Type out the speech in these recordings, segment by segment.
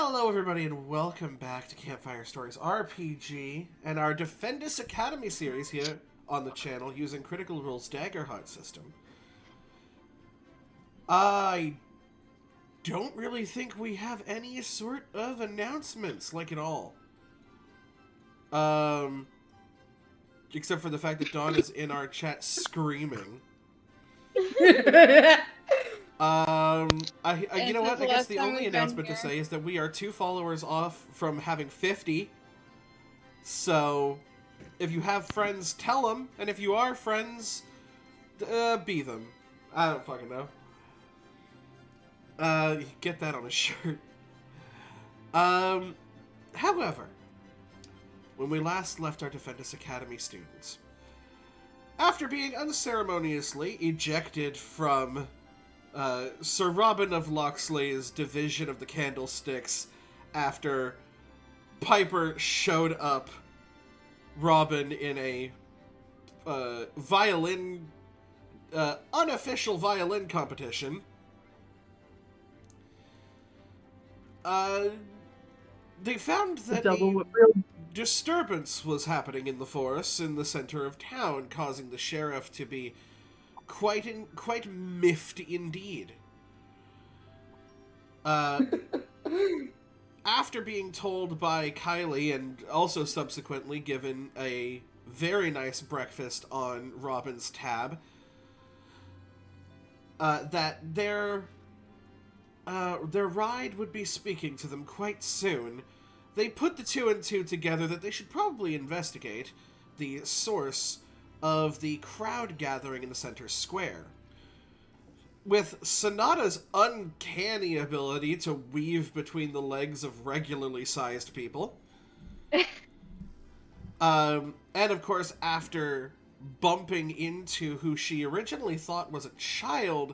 Hello, everybody, and welcome back to Campfire Stories RPG and our Defendus Academy series here on the channel using Critical Role's Daggerheart system. I don't really think we have any sort of announcements, like at all. Except for the fact that Dawn is in our chat screaming. You know what? I guess the only announcement to say is that we are 2 followers off from having 50. So, if you have friends, tell them. And if you are friends, be them. I don't fucking know. Get that on a shirt. However, when we last left our Defendus Academy students, after being unceremoniously ejected from Sir Robin of Locksley's division of the Candlesticks after Piper showed up Robin in a unofficial violin competition, they found that a disturbance was happening in the forest in the center of town, causing the sheriff to be quite miffed indeed. After being told by Kylie, and also subsequently given a very nice breakfast on Robin's tab, that their ride would be speaking to them quite soon, they put the 2 and 2 together that they should probably investigate the source of the crowd gathering in the center square. With Sonata's uncanny ability to weave between the legs of regularly sized people, and of course after bumping into who she originally thought was a child,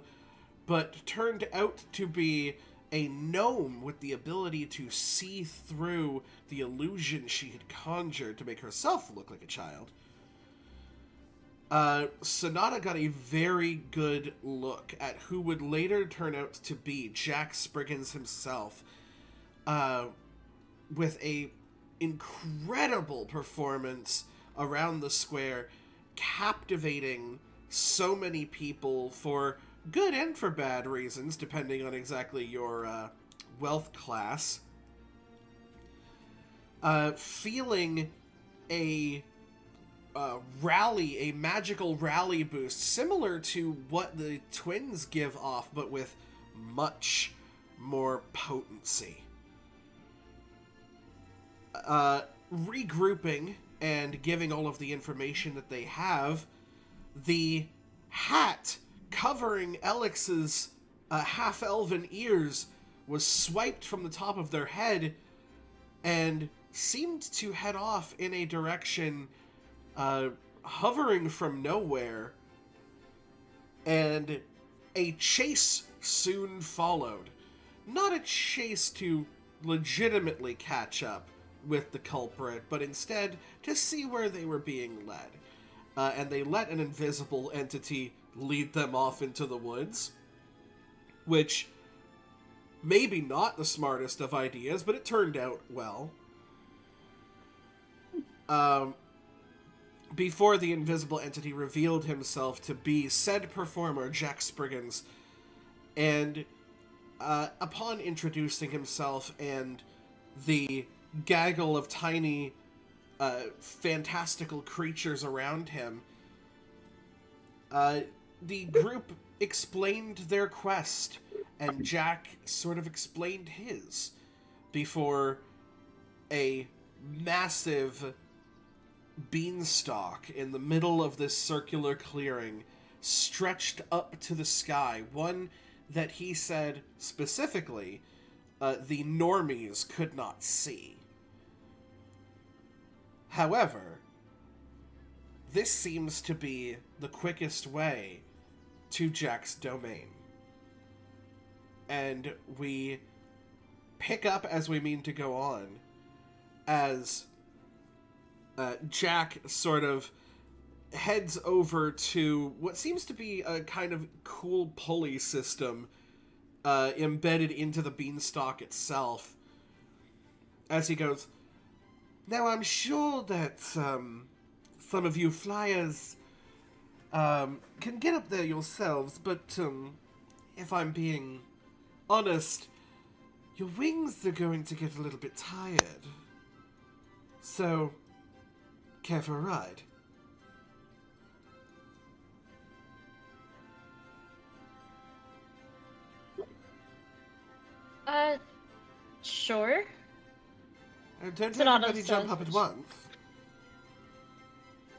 but turned out to be a gnome with the ability to see through the illusion she had conjured to make herself look like a child, Sonata got a very good look at who would later turn out to be Jack Spriggans himself, with a incredible performance around the square, captivating so many people for good and for bad reasons, depending on exactly your wealth class. Feeling a magical rally boost, similar to what the twins give off, but with much more potency. Regrouping and giving all of the information that they have, the hat covering Alex's half-elven ears was swiped from the top of their head and seemed to head off in a direction hovering from nowhere, and a chase soon followed. Not a chase to legitimately catch up with the culprit, but instead to see where they were being led. And they let an invisible entity lead them off into the woods, which maybe not the smartest of ideas, but it turned out well. Before the invisible entity revealed himself to be said performer, Jack Spriggans, and upon introducing himself and the gaggle of tiny, fantastical creatures around him, the group explained their quest, and Jack sort of explained his, before a massive beanstalk in the middle of this circular clearing stretched up to the sky, one that he said specifically the normies could not see. However, this seems to be the quickest way to Jack's domain. And we pick up as we mean to go on, as Jack sort of heads over to what seems to be a kind of cool pulley system embedded into the beanstalk itself, as he goes, now I'm sure that some of you flyers can get up there yourselves, but if I'm being honest, your wings are going to get a little bit tired. So, care for a ride? Sure. Don't Sonata everybody jump up at once.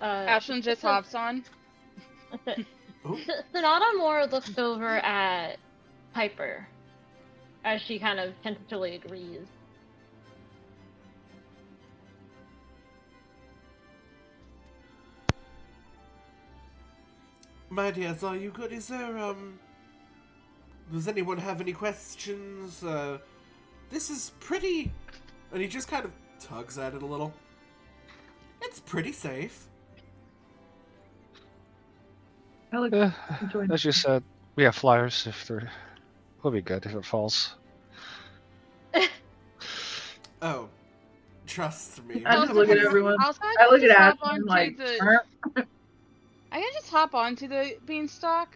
Ashlyn just hops on. Sonata more looks over at Piper as she kind of tentatively agrees. My dears, are you good? Is there, does anyone have any questions? This is pretty... And he just kind of tugs at it a little. It's pretty safe. As you said, we have flyers if they're... We'll be good if it falls. Oh, trust me. I just look at everyone. Also, I look at hop Ashley and onto like, the... I can just hop onto the beanstalk.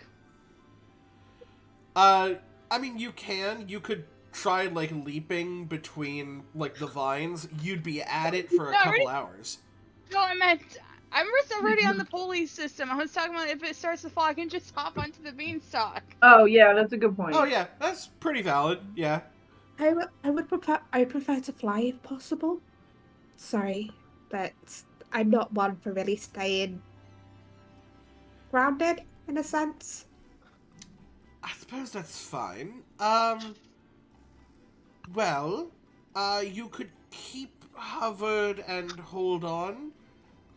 I mean, you can. You could try, like, leaping between, like, the vines. You'd be at it for a couple hours. No, I meant... I'm already on the pulley system. I was talking about if it starts to fall, I can just hop onto the beanstalk. Oh, yeah, that's a good point. Oh, yeah. That's pretty valid. Yeah. I prefer to fly if possible. Sorry, but I'm not one for really staying grounded, in a sense. I suppose that's fine. Well, you could keep hovered and hold on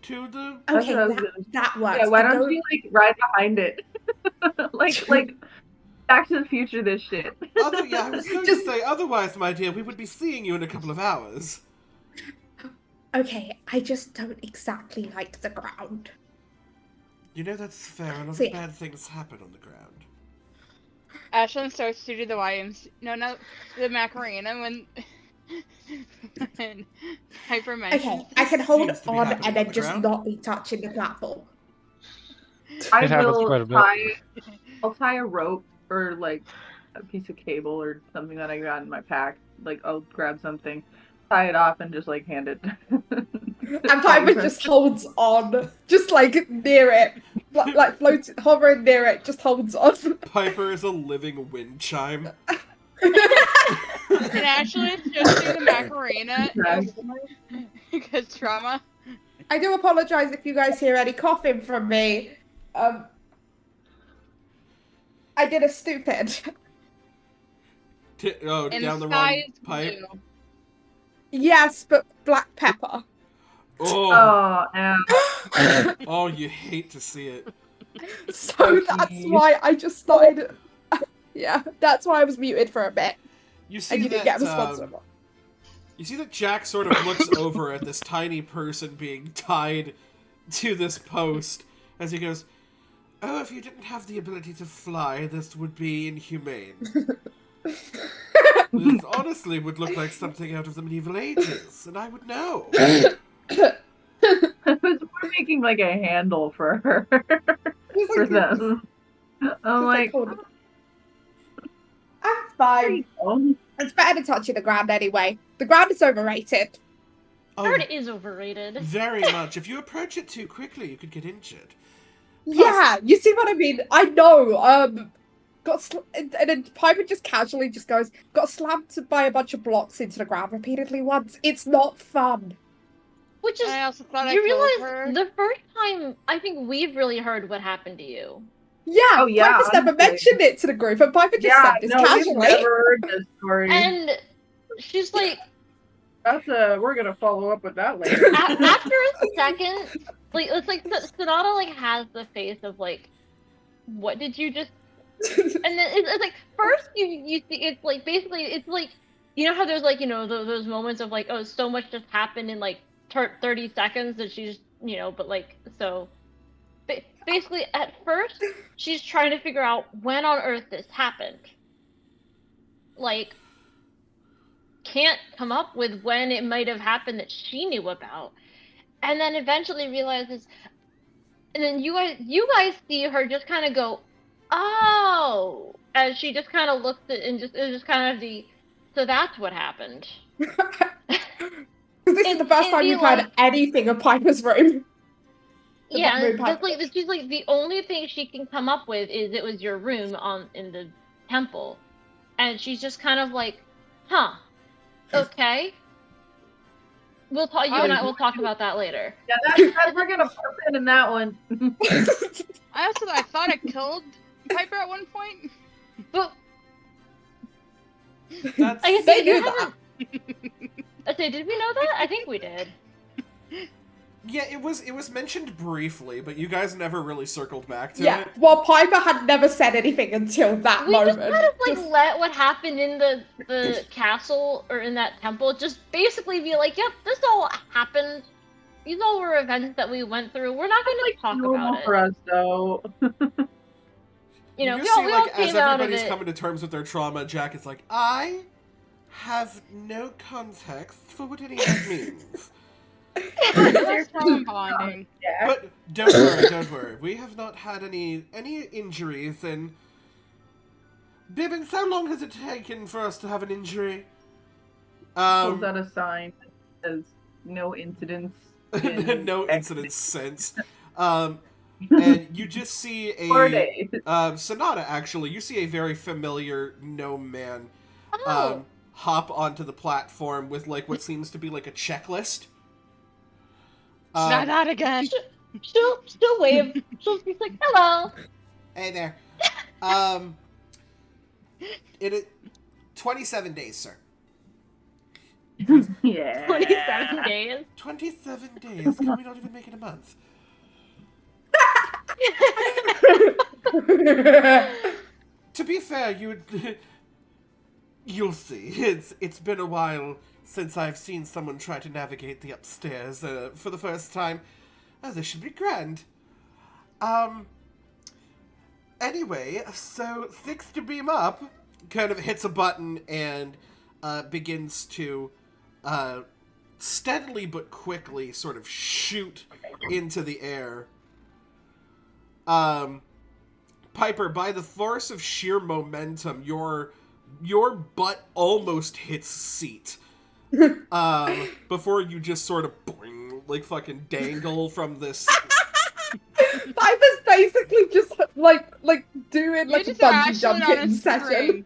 to the... Okay, that works. Yeah, why don't you, like, ride behind it? like, Back to the Future this shit. Yeah, I was going to say, otherwise, my dear, we would be seeing you in a couple of hours. Okay, I just don't exactly like the ground. You know, that's fair. A lot of bad things happen on the ground. Ashlyn starts to do the YMC... No, the Macarena when Hyper mentions... Okay, I can hold on and then just not be touching the platform. I'll tie a rope or, like, a piece of cable or something that I got in my pack. Like, I'll grab something, tie it off, and just, like, hand it. And Piper just holds on, just, like, near it. Like, floats, hovering near it, just holds on. Piper is a living wind chime. And actually, it's just do the Macarena because trauma. I do apologize if you guys hear any coughing from me. I did a stupid. Down the wrong pipe? Blue. Yes, but black pepper. Oh, oh, you hate to see it. So that's why I just started... Yeah, that's why I was muted for a bit. You see and you that, didn't get a response. You see that Jack sort of looks over at this tiny person being tied to this post as he goes, "Oh, if you didn't have the ability to fly, this would be inhumane." This honestly would look like something out of the medieval ages, and I would know. We're making, like, a handle for her. For them. I'm like... I'm fine. It's better to touch the ground anyway. The ground is overrated. Heard it is overrated. Very much. If you approach it too quickly, you could get injured. Yeah, you see what I mean? I know. And then Piper just casually just goes, got slammed by a bunch of blocks into the ground repeatedly once. It's not fun. Which is, I also thought you I realize her. the first time I think we've really heard what happened to you. Yeah, oh, yeah, Piper's never mentioned it to the group, and Piper just said this casually. We've never heard this story. And she's like... We're gonna follow up with that later. After a second, like, it's like, Sonata, like, has the face of, like, what did you just... And then it's like, first you see, it's like, basically, it's like, you know how there's, like, you know, those moments of, like, oh, so much just happened in, like, 30 seconds that she's, you know, but, like, so... Basically, at first, she's trying to figure out when on earth this happened. Like, can't come up with when it might have happened that she knew about. And then eventually realizes, and then you guys see her just kind of go, oh, as she just kind of looks at and just kind of so that's what happened. This is the first time you've heard anything of Piper's room. Yeah, she's like the only thing she can come up with is it was your room in the temple, and she's just kind of like, huh, okay. We'll talk. You and I will talk about that later. Yeah, we're gonna put in that one. I thought I killed Piper at one point. But That's... I guess They knew that. Okay, did we know that? I think we did. Yeah, it was mentioned briefly, but you guys never really circled back to Yeah, it. well, Piper had never said anything until that moment. We just kind of like let what happened in the castle or in that temple just basically be like, yep, this all happened. These all were events that we went through. We're not going to talk about it. For us, though. You know, you we see, all like, came as out of everybody's it. coming to terms with their trauma, Jack is like, I have no context for what any of that means. There's trauma bonding. Yeah. But don't worry. We have not had any injuries, and Bibbins, how long has it taken for us to have an injury? Pulls out a sign that says no incidents. No incidents since. And you just see 4 days. Sonata, actually. You see a very familiar gnome man Oh. hop onto the platform with, like, what seems to be, like, a checklist. Not that again. She'll wave. She'll be like, hello. Hey there. It 27 days, sir. Yeah. 27 days. 27 days? Can we not even make it a month? To be fair, you'll see. It's been a while since I've seen someone try to navigate the upstairs for the first time. Oh, this should be grand. Anyway, so 6 to beam up kind of hits a button and begins to steadily but quickly sort of shoot into the air. Piper, by the force of sheer momentum, your butt almost hits seat. Before you just sort of boing, like fucking dangle from this. Piper's basically just like doing like a just are bungee actually jumping on a session. string.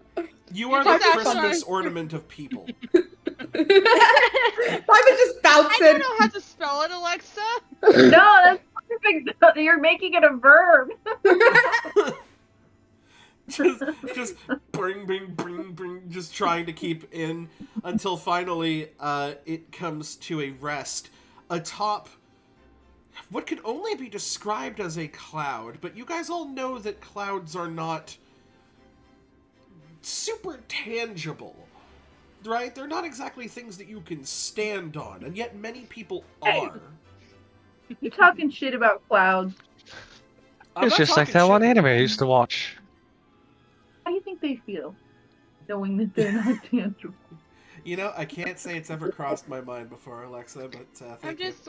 You are just the actually- Christmas ornament of people. Piper's just bouncing. I don't know how to spell it, Alexa. No, that's perfect. You're making it a verb. just bring, just trying to keep in until finally it comes to a rest atop what could only be described as a cloud, but you guys all know that clouds are not super tangible, right? They're not exactly things that you can stand on, and yet many people are. You're talking shit about clouds. I'm It's not just like talking that one shit. anime I used to watch. How do you think they feel, knowing that they're not tangible? You know, I can't say it's ever crossed my mind before, Alexa, but I'm thank you. just.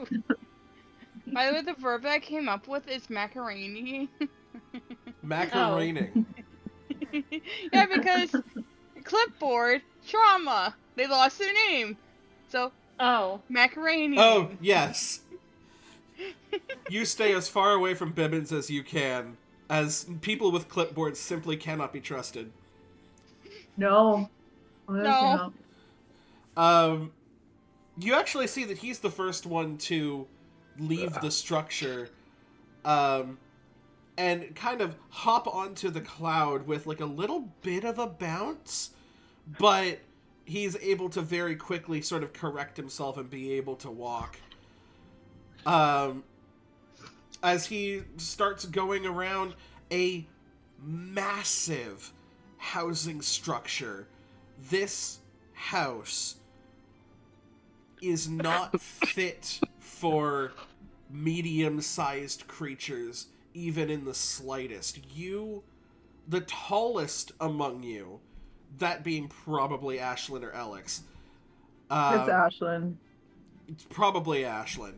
By the way, the verb that I came up with is macaroni. Macaroni. Yeah, because clipboard trauma. They lost their name, so Oh. macaroni. Oh, yes. You stay as far away from Bibbins as you can, as people with clipboards simply cannot be trusted. No. No. You actually see that he's the first one to leave the structure, and kind of hop onto the cloud with like a little bit of a bounce, but he's able to very quickly sort of correct himself and be able to walk. As he starts going around a massive housing structure. This house is not fit for medium-sized creatures, even in the slightest. You, the tallest among you, that being probably Ashlyn or Alex, It's Um, Ashlyn. It's probably Ashlyn.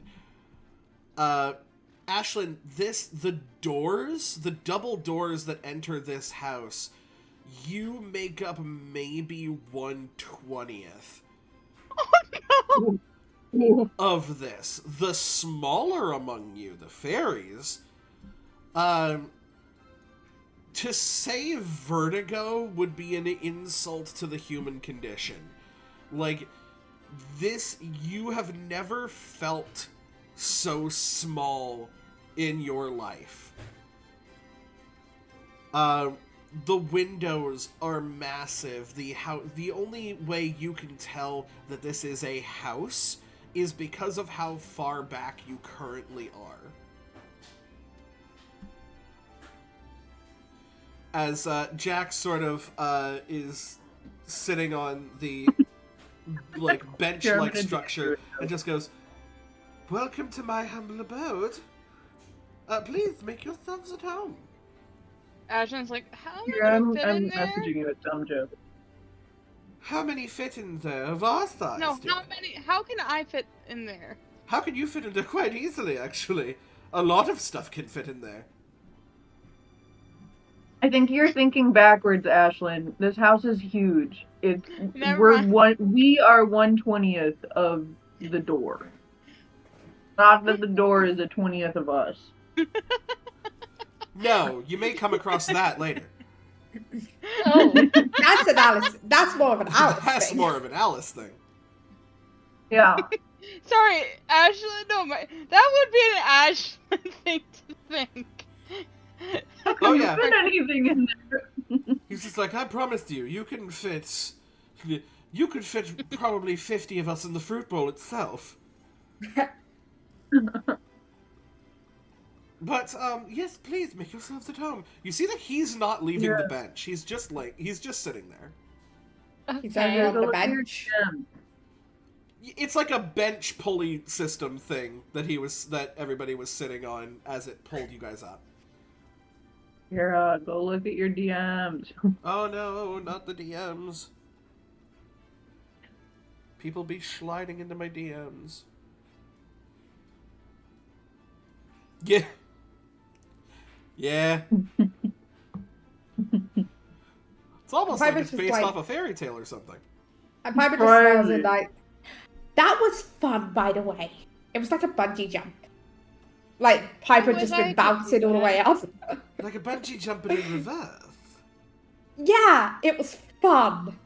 Ashlyn, the double doors that enter this house, you make up maybe 1/20th Oh no! of this. The smaller among you, the fairies, to say vertigo would be an insult to the human condition. Like, this, you have never felt so small in your life. The windows are massive. The only way you can tell that this is a house is because of how far back you currently are. As Jack sort of is sitting on the like bench-like structure and just goes, "Welcome to my humble abode. Please make yourselves at home." Ashlyn's like, how am I Here, gonna I'm fit in there? messaging you a dumb joke. How many fit in there of our size? No, dear? how can I fit in there? How can you fit in there? Quite easily, actually. A lot of stuff can fit in there. I think you're thinking backwards, Ashlyn. This house is huge. Never mind. We are 1/20th of the door. Not that the door is a 20th of us. No, you may come across that later. Oh, That's an Alice. That's more of an Alice That's thing. more of an Alice thing. Yeah. Sorry, Ashlyn. No, that would be an Ashlyn thing to think. How can Oh, you yeah. fit anything in there? He's just like, I promised you, you could fit probably 50 of us in the fruit bowl itself. But, yes, please, make yourselves at home. You see that he's not leaving the bench. He's just sitting there. He's okay. over on the Go look at your bench. gem. It's like a bench pulley system thing that everybody was sitting on as it pulled you guys up. Here, go look at your DMs. Oh no, not the DMs. People be sliding into my DMs. Yeah. Yeah. It's almost like it's based off a fairy tale or something. And Piper just smiles and like, that was fun, by the way. It was like a bungee jump. Like, Piper just been bouncing all the way up. Like a bungee jumping in reverse. Yeah, it was fun.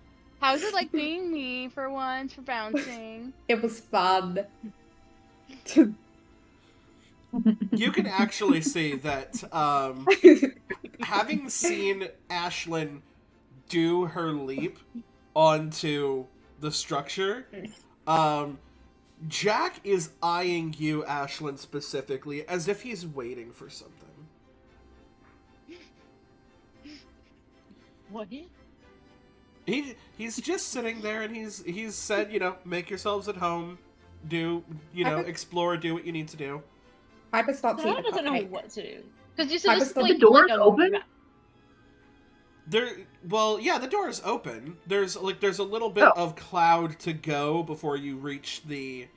How's it like being me for once for bouncing? It was fun. You can actually see that, having seen Ashlyn do her leap onto the structure, Jack is eyeing you, Ashlyn, specifically, as if he's waiting for something. What? He's just sitting there, and he's said, make yourselves at home, explore, do what you need to do. Piper starts Sarah eating a doesn't know cupcake. what to do. Because you said Piper's just got like the doors like a open? The door is open. There's a little bit of cloud to go before you reach the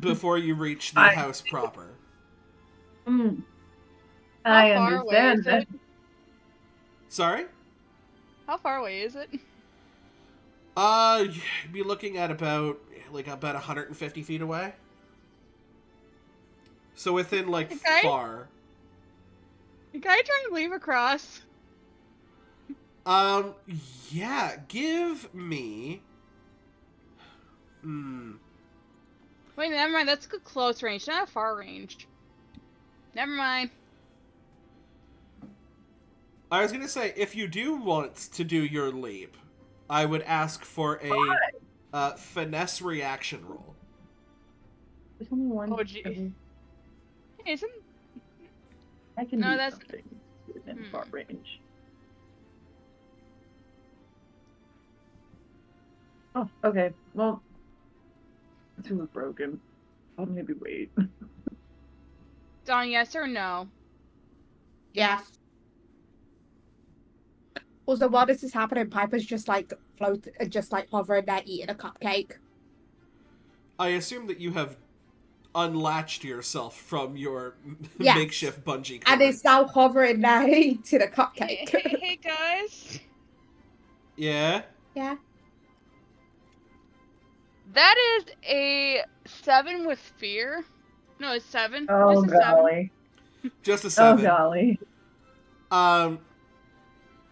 before you reach the house proper. I How far away understand is that. it? Sorry? How far away is it? You'd be looking at about 150 feet away. So within Okay. far. Can I try and leave across? Yeah, give me Wait, never mind. That's a close range, not a far range. Never mind. I was gonna say, if you do want to do your leap, I would ask for a finesse reaction roll. There's only one. Oh, gee. Isn't... I can No, do that's- something within far range. Oh, okay. Well, this was broken. I'll maybe wait. Dawn, yes or no? Yes. Also, while this is happening, Piper's just like just like hovering there eating a cupcake. I assume that you have unlatched yourself from your Yes. makeshift bungee cord. And it's now hovering there eating a Hey, cupcake. hey guys. Yeah? Yeah. That is a 7 with fear. No, it's 7. Oh, Just a 7. golly. Just a Oh, 7. golly.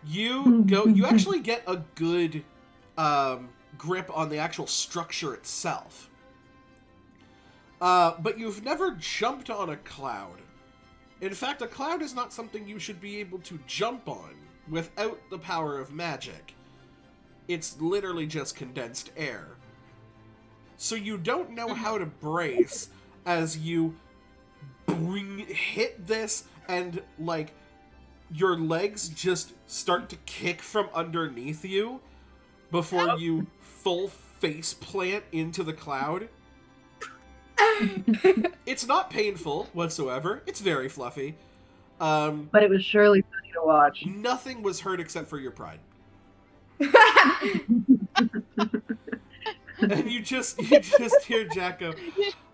You actually get a good grip on the actual structure itself. But you've never jumped on a cloud. In fact, a cloud is not something you should be able to jump on without the power of magic. It's literally just condensed air. So you don't know how to brace as you hit this and, like, your legs just start to kick from underneath you before you full face plant into the cloud. It's not painful whatsoever. It's very fluffy. But it was surely funny to watch. Nothing was hurt except for your pride. And you just hear Jack go,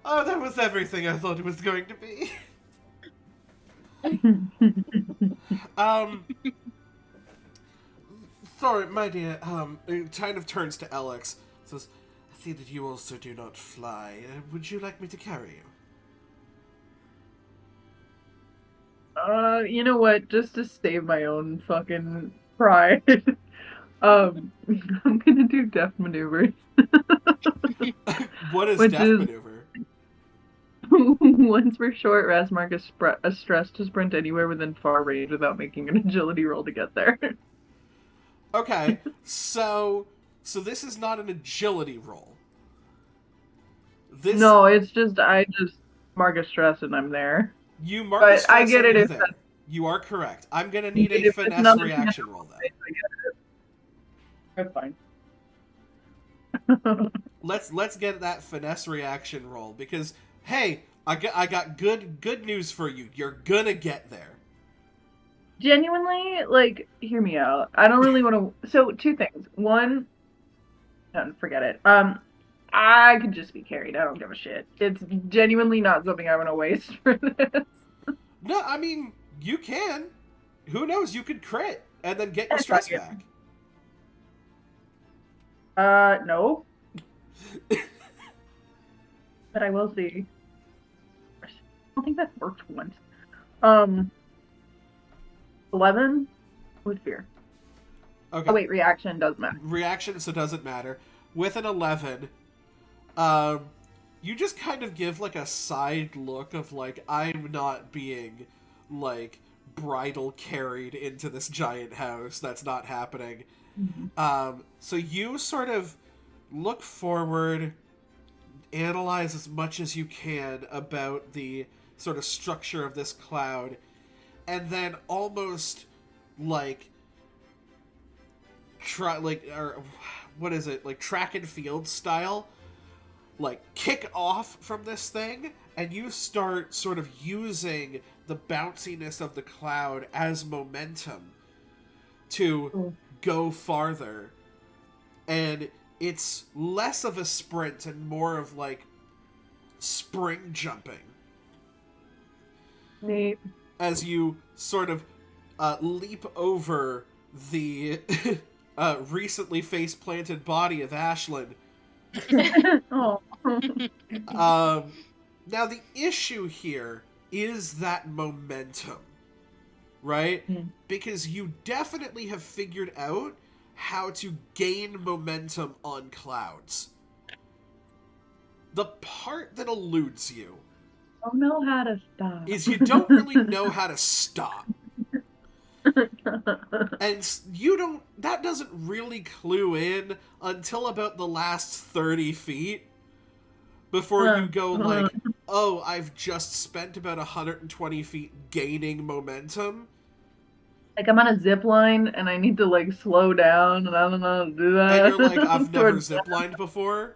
"Oh, that was everything I thought it was going to be." Sorry, my dear. It kind of turns to Alex. Says, "I see that you also do not fly. Would you like me to carry you?" You know what? Just to save my own fucking pride, I'm gonna do death maneuvers. What is Which death is- maneuver? Once per short rest, mark a stress to sprint anywhere within far range without making an agility roll to get there. Okay, so this is not an agility roll. No, it's just I just mark a stress and I'm there. You mark But a stress I get and it you're if there. that's- You are correct. I'm gonna need a If it's finesse not- reaction roll then. That's fine. Let's get that finesse reaction roll because hey, I got good news for you. You're gonna get there. Genuinely, like, hear me out. I don't really want to. So, two things. One, no, forget it. I could just be carried. I don't give a shit. It's genuinely not something I want to waste for this. No, I mean you can. Who knows? You could crit and then get your stress back. No. But I will see. I don't think that worked once. 11 with fear. Okay. Oh wait, reaction does matter. Reaction, so it doesn't matter. With an 11, you just kind of give like a side look of like, I'm not being like bridal carried into this giant house. That's not happening. Mm-hmm. So you sort of look forward, analyze as much as you can about the sort of structure of this cloud, and then almost like track and field style, like kick off from this thing, and you start sort of using the bounciness of the cloud as momentum to go farther. And it's less of a sprint and more of like spring jumping. Neat. As you sort of leap over the recently face-planted body of Ashlyn. Oh. Now, the issue here is that momentum, right? Mm. Because you definitely have figured out how to gain momentum on clouds. The part that eludes you I don't know how to stop. is you don't really know how to stop. And that doesn't really clue in until about the last 30 feet before you go like, oh, I've just spent about 120 feet gaining momentum. Like, I'm on a zip line and I need to, like, slow down and I don't know how to do that. And you're like, I've never ziplined before.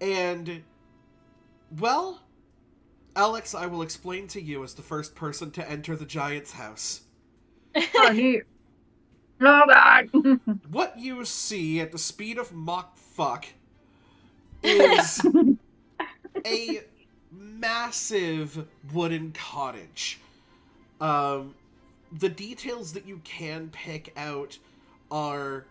And, well, Alex, I will explain to you as the first person to enter the giant's house. Oh, neat. Oh, God. What you see at the speed of Mach fuck is a massive wooden cottage. The details that you can pick out are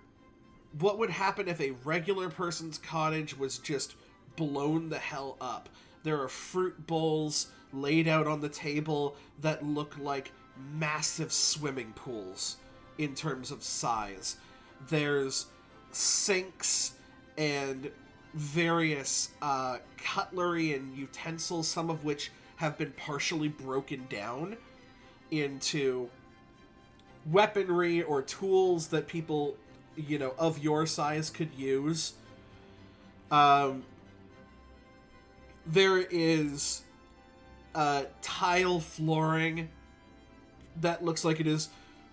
what would happen if a regular person's cottage was just blown the hell up. There are fruit bowls laid out on the table that look like massive swimming pools in terms of size. There's sinks and various cutlery and utensils, some of which have been partially broken down into weaponry or tools that people, of your size could use. There is tile flooring that looks like it has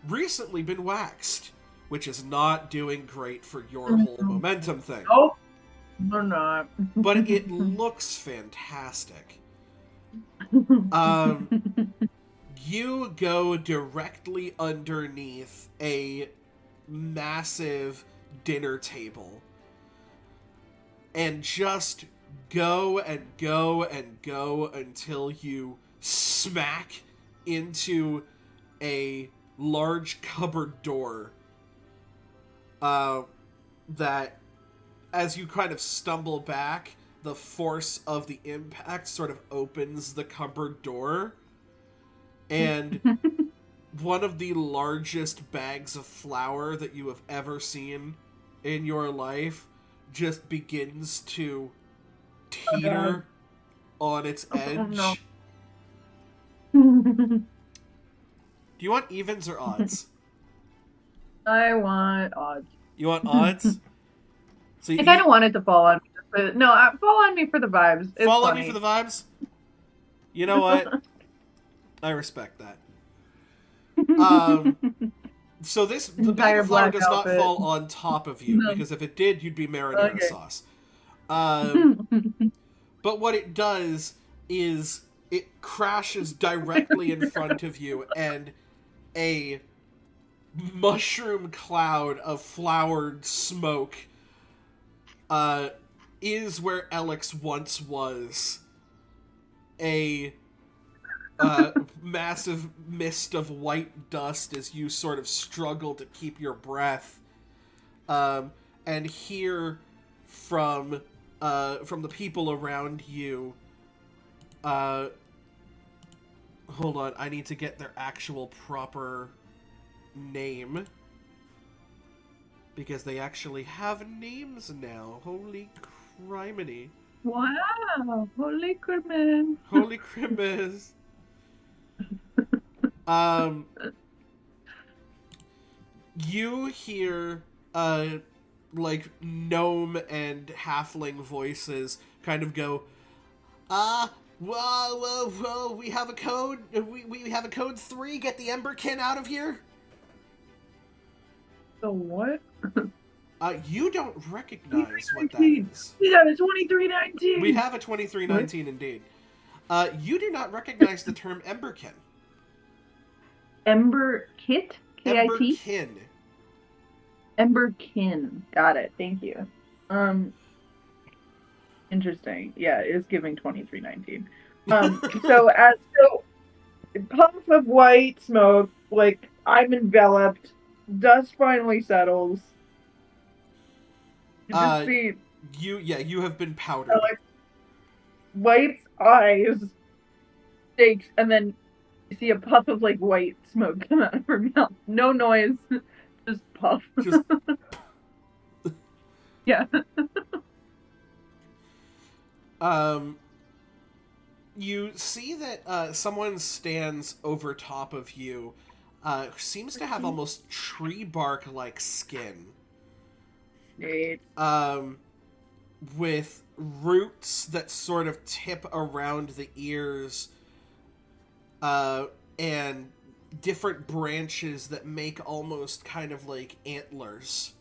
recently been waxed, which is not doing great for your whole momentum thing. Oh, we're not. But it looks fantastic. You go directly underneath a massive dinner table and just go and go and go until you smack into a large cupboard door that, as you kind of stumble back, the force of the impact sort of opens the cupboard door, and one of the largest bags of flour that you have ever seen in your life just begins to teeter on its edge. Oh, no. Do you want evens or odds? I want odds. You want odds? So I kind of want it to fall on me. But no, fall on me for the vibes. It's fall funny. on me for the vibes? You know what? I respect that. So the bag of flour does not fall on top of you, because if it did, you'd be marinara sauce. But what it does is it crashes directly in front of you, and a mushroom cloud of floured smoke is where Alex once was. A massive mist of white dust as you sort of struggle to keep your breath, and hear from the people around you. Hold on, I need to get their actual proper name, because they actually have names now. Holy criminy! Wow! Holy Christmas! Holy Christmas! You hear, like, gnome and halfling voices kind of go, whoa, we have a code, we have a code 3, get the Emberkin out of here? So what? You don't recognize what that is. We got a 2319! We have a 2319 indeed. You do not recognize the term Emberkin. Ember Kit? K-I-T? Emberkin. Emberkin. Got it. Thank you. Interesting. Yeah, it is giving 2319. So puff of white smoke, like I'm enveloped, dust finally settles. You just see you have been powdered. Alex White's eyes shakes, and then you see a puff of like white smoke come out of her mouth. No noise, just puff. Just... Yeah. You see that someone stands over top of you, seems to have almost tree bark like skin. With roots that sort of tip around the ears, and different branches that make almost kind of like antlers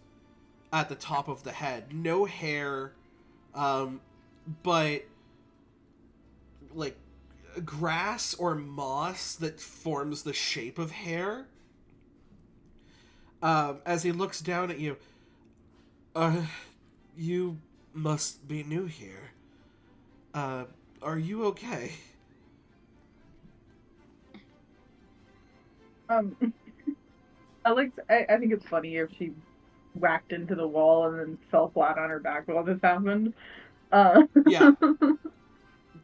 at the top of the head. No hair, but like grass or moss that forms the shape of hair. as he looks down at you. You must be new here. Are you okay? I think it's funny if she whacked into the wall and then fell flat on her back while this happened. Yeah. So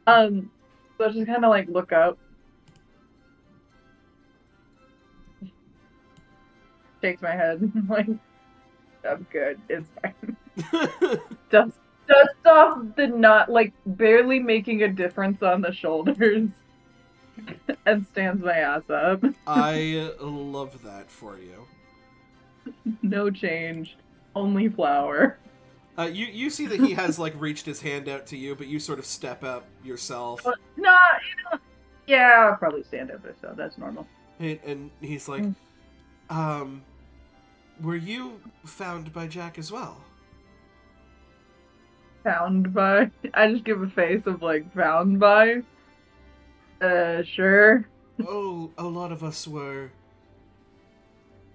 I just kind of like look up, shakes my head, like, I'm good, it's fine. Dust off the not like barely making a difference on the shoulders, and stands my ass up. I love that for you. No change, only flour. You see that he has like reached his hand out to you, but you sort of step up yourself. No, yeah, I'll probably stand up so that's normal. And he's like, were you found by Jack as well? Found by? I just give a face of like, found by? Sure. Oh, a lot of us were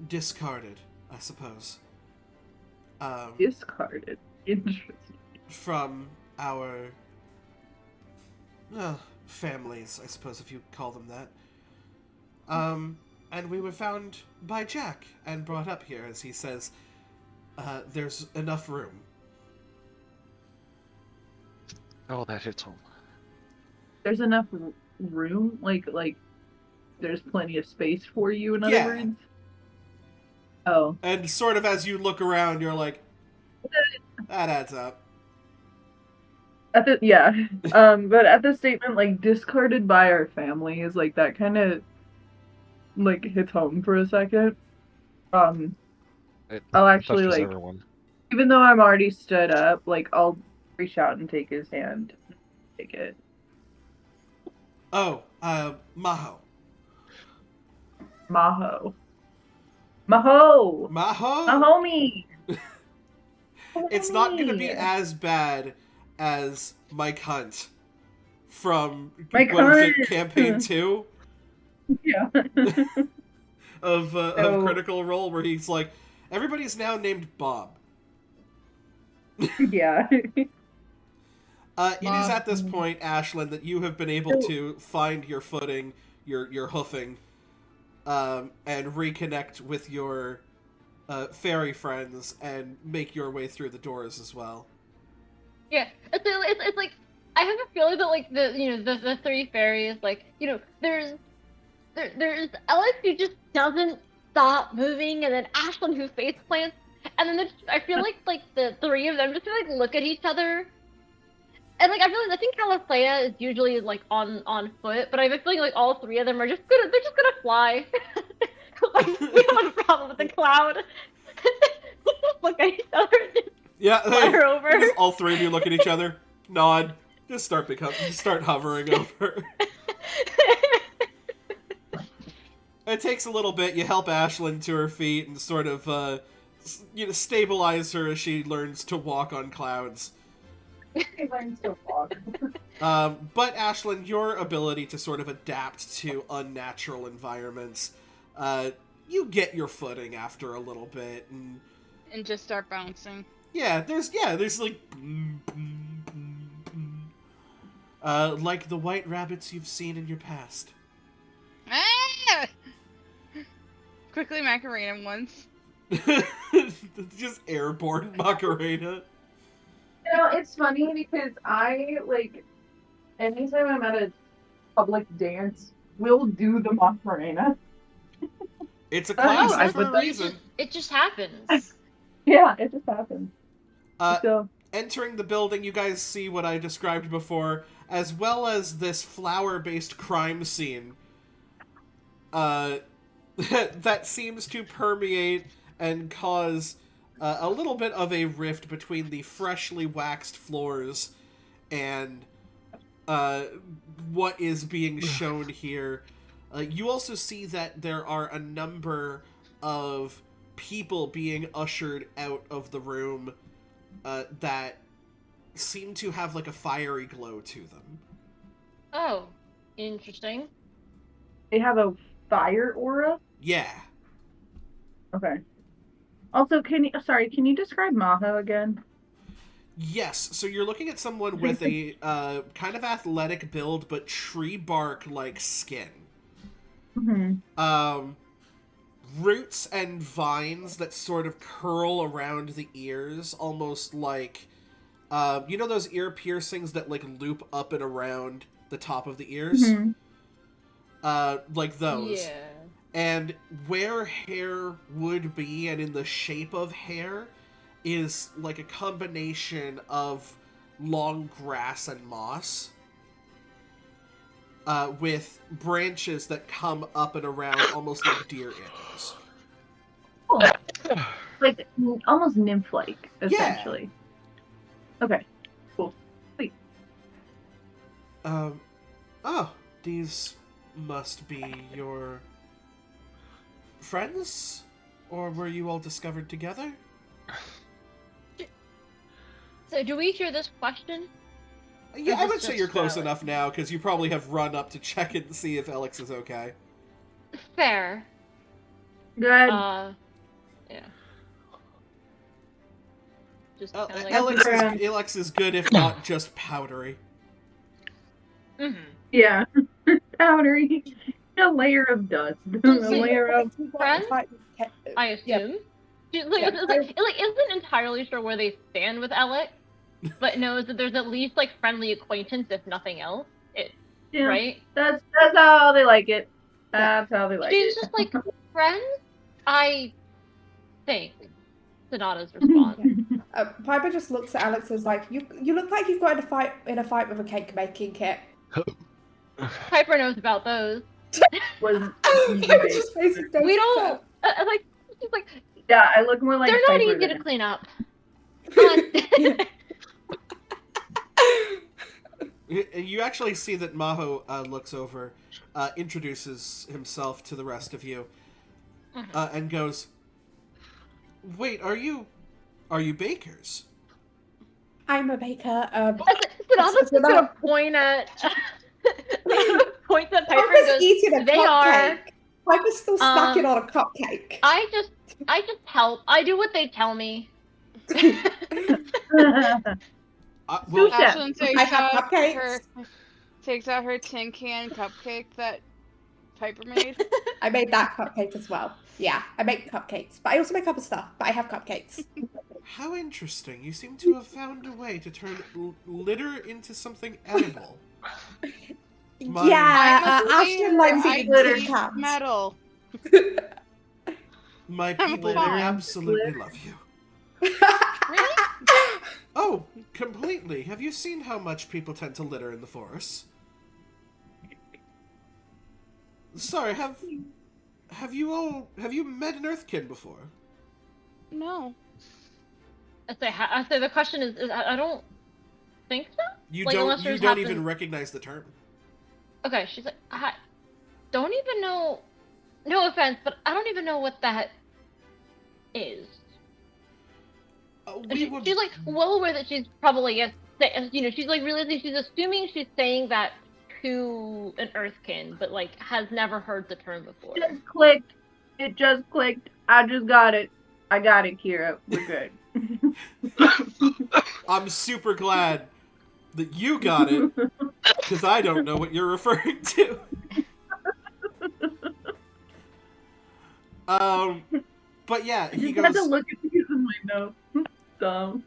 discarded, I suppose. Discarded. Interesting. From our families, I suppose, if you call them that. And we were found by Jack and brought up here, as he says, there's enough room. Oh, that hits home. There's enough room? Like, there's plenty of space for you, in other words? Oh. And sort of as you look around, you're like, that adds up. Yeah. But at the statement, like, discarded by our family is, like, that kind of, like, hits home for a second. I'll actually, like, everyone. Even though I'm already stood up, like, I'll reach out and take his hand. Take it. Oh, Maho. Maho. Maho! Maho! My homie! It's not going to be as bad as Mike Hunt from Campaign 2? Yeah. of Critical Role, where he's like, everybody's now named Bob. Yeah. It is at this point, Ashlyn, that you have been able to find your footing, your hoofing, and reconnect with your fairy friends and make your way through the doors as well. Yeah, it's like I have a feeling that like the three fairies, like, there's Alex who just doesn't stop moving, and then Ashlyn who face plants, and then I feel like the three of them just like look at each other. And like I think Calithea is usually like on foot, but I have a feeling like all three of them are just gonna fly. Like, we don't have a problem with the cloud. Just look at each other and just fly over. Just all three of you look at each other, nod, just start hovering over. It takes a little bit. You help Ashlyn to her feet and sort of stabilize her as she learns to walk on clouds. But Ashlyn, your ability to sort of adapt to unnatural environments, you get your footing after a little bit, and just start bouncing. Yeah, there's like like the white rabbits you've seen in your past. Ah! Quickly Macarena once. Just airborne Macarena. It's funny because I, like, anytime I'm at a public dance, we'll do the Macarena. It's a classic for a It reason. just happens. Yeah, it just happens. So, entering the building, you guys see what I described before, as well as this flower-based crime scene that seems to permeate and cause a little bit of a rift between the freshly waxed floors and what is being shown here. You also see that there are a number of people being ushered out of the room that seem to have like a fiery glow to them. Oh, interesting. they have a fire aura? Yeah. Okay. Also, can you describe Maho again? Yes, so you're looking at someone with a kind of athletic build, but tree bark like skin. Mm-hmm. Roots and vines that sort of curl around the ears, almost like you know those ear piercings that like loop up and around the top of the ears? Mm-hmm. Like those. Yeah. And where hair would be, and in the shape of hair, is like a combination of long grass and moss. With branches that come up and around almost like deer antlers. Cool. Like almost nymph-like, essentially. Yeah. Okay. Cool. Sweet. Oh, these must be your friends? Or were you all discovered together? So do we hear this question? Yeah, Or I would just say you're close valid? enough now, because you probably have run up to check and see if Alex is okay. Fair. Good. Yeah. Just kind of like. Alex is good, if not just powdery. Mhm. Yeah. Powdery. A layer of dust. A layer of... Friends? I assume. Yeah. Isn't entirely sure where they stand with Alex, but knows that there's at least like friendly acquaintance, if nothing else. Yeah. Right? That's how they like it. That's how they like She's it. just like, friends? I think. Sonata's response. Piper just looks at Alex and is like, you look like you've got in a fight with a cake making kit. Piper knows about those. Was Piper just basically goes, We don't like. She's like, yeah, I look more like they're not Piper easy to than- clean up. You actually see that Maho looks over, introduces himself to the rest of you, and goes, "Wait, are you bakers?" I'm a baker. Sonata's just gonna point at points at Piper and Piper's goes, eating a they cupcake. are. Piper's still snacking on a cupcake. I just help. I do what they tell me. Well, Ashlyn I have cupcakes. takes out her tin can cupcake that Piper made. I made that cupcake as well. Yeah, I make cupcakes, but I also make other stuff. But I have cupcakes. how interesting. You seem to have found a way to turn litter into something edible. Yeah, Ashton likes I eating litter taste cans. metal. My I'm people will fine. absolutely love you. Really? Oh, completely. Have you seen how much people tend to litter in the forest? Sorry, have you met an Earthkin before? No. I say the question is I don't think so. You Like, don't unless there's even happen- recognize the term. Okay, she's like, I don't even know. No offense, but I don't even know what that is. And she's like well aware that she's probably she's like realizing she's assuming she's saying that to an Earthkin, but like has never heard the term before. Just clicked. It just clicked. I just got it. I got it, Kira. We're good. I'm super glad that you got it, because I don't know what you're referring to. But yeah, he I had to goes, look at these in my notes. Dumb.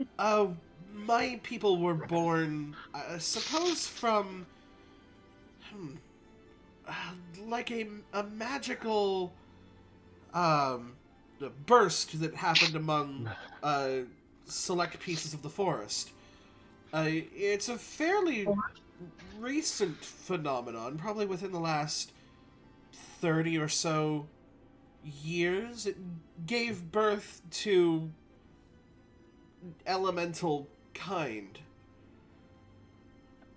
my people were born, I suppose, from, like a magical, burst that happened among, select pieces of the forest. It's a fairly recent phenomenon, probably within the last 30 or so years. It gave birth to elemental kind.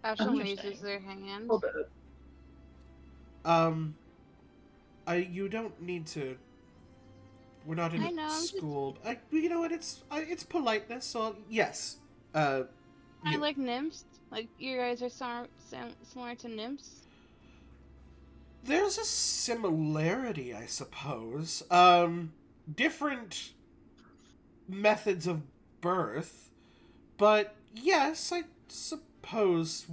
Ashlyn Interesting. raises their hand. Hold up. You don't need to. We're not in I know, I'm just- school. You know what? It's politeness. So yes. I You- like nymphs. Like you guys are similar to nymphs. There's a similarity, I suppose. Different methods of birth, but yes, I suppose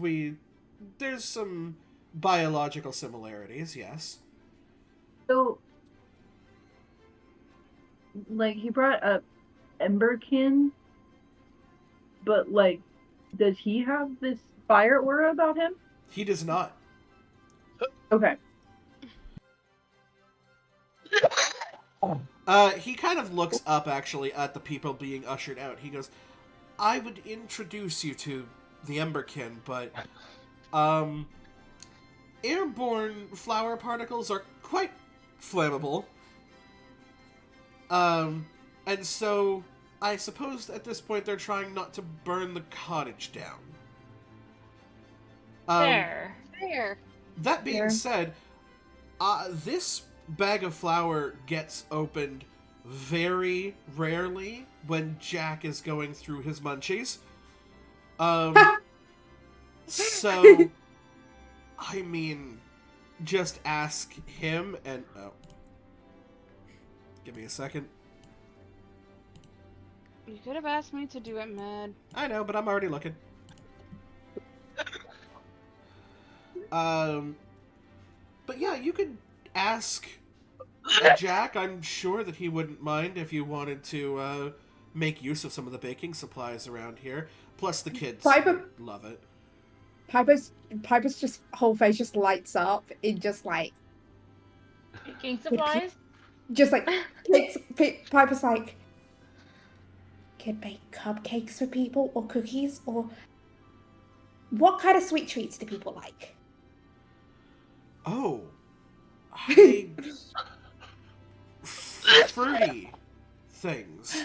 there's some biological similarities, yes. So, like, he brought up Emberkin, but, like, does he have this fire aura about him? He does not. Okay. He kind of looks up, actually, at the people being ushered out. He goes, I would introduce you to the Emberkin, but, airborne flower particles are quite flammable. And so, I suppose at this point they're trying not to burn the cottage down. Fair. That being Fair. said, this bag of flour gets opened very rarely when Jack is going through his munchies. So, I mean, just ask him and... Oh. Give me a second. You could have asked me to do it, Med. I know, but I'm already looking. But yeah, you could ask Jack. I'm sure that he wouldn't mind if you wanted to make use of some of the baking supplies around here. Plus, the kids Piper- love it. Piper's just whole face just lights up in just like Baking supplies? Piper's like, could bake cupcakes for people or cookies, or what kind of sweet treats do people like? Oh, I... fruity things.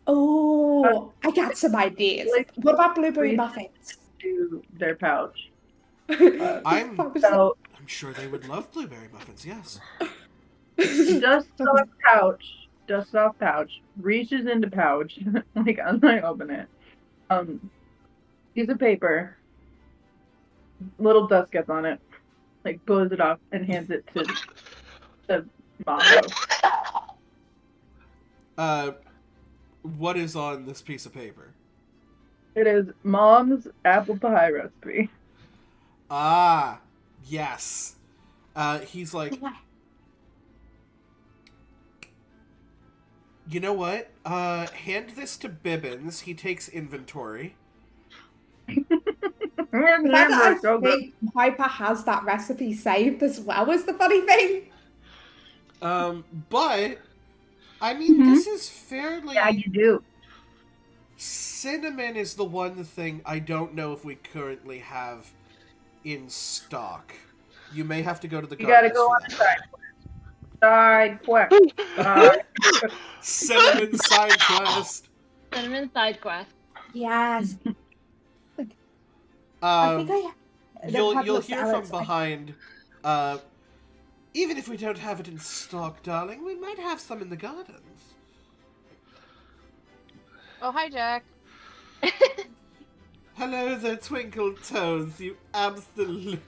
Oh, I got some ideas. Like, What about blueberry sweet- muffins? To their pouch. I'm So, sure they would love blueberry muffins. Yes. Dusts off pouch, reaches into pouch, like as I open it. Piece of paper, little dust gets on it, like blows it off and hands it to the Mambo. What is on this piece of paper? It is Mom's apple pie recipe. Ah, yes. He's like, you know what? Hand this to Bibbins. He takes inventory. The fact that I think Piper has that recipe saved as well is the funny thing. But I mean, this is fairly... Yeah, you do. Cinnamon is the one thing I don't know if we currently have in stock. You may have to go to the You gotta go on a side quest. Cinnamon side quest. Cinnamon side quest. Yes. I think You'll hear from behind. Even if we don't have it in stock, darling, we might have some in the gardens. Oh, hi, Jack. Hello there, Twinkle Toes, you absolute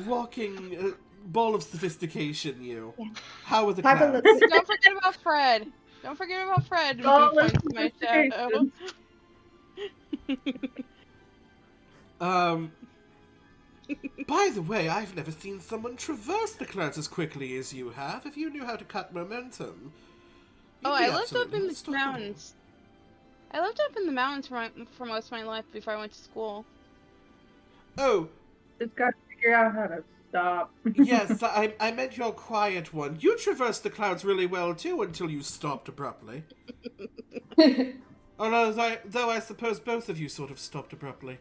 walking ball of sophistication, you. Yeah. How are the Piper clouds? looks Don't forget about Fred. Don't forget about Fred. Oh, Who points to my shadow. By the way, I've never seen someone traverse the clouds as quickly as you have. If you knew how to cut momentum. Oh, you'd be I lived up absolutely in the unstoppable. mountains. I lived up in the mountains for most of my life before I went to school. Oh, Just gotta figure out how to stop. yes, I meant your quiet one. You traversed the clouds really well too until you stopped abruptly. Although I suppose both of you sort of stopped abruptly.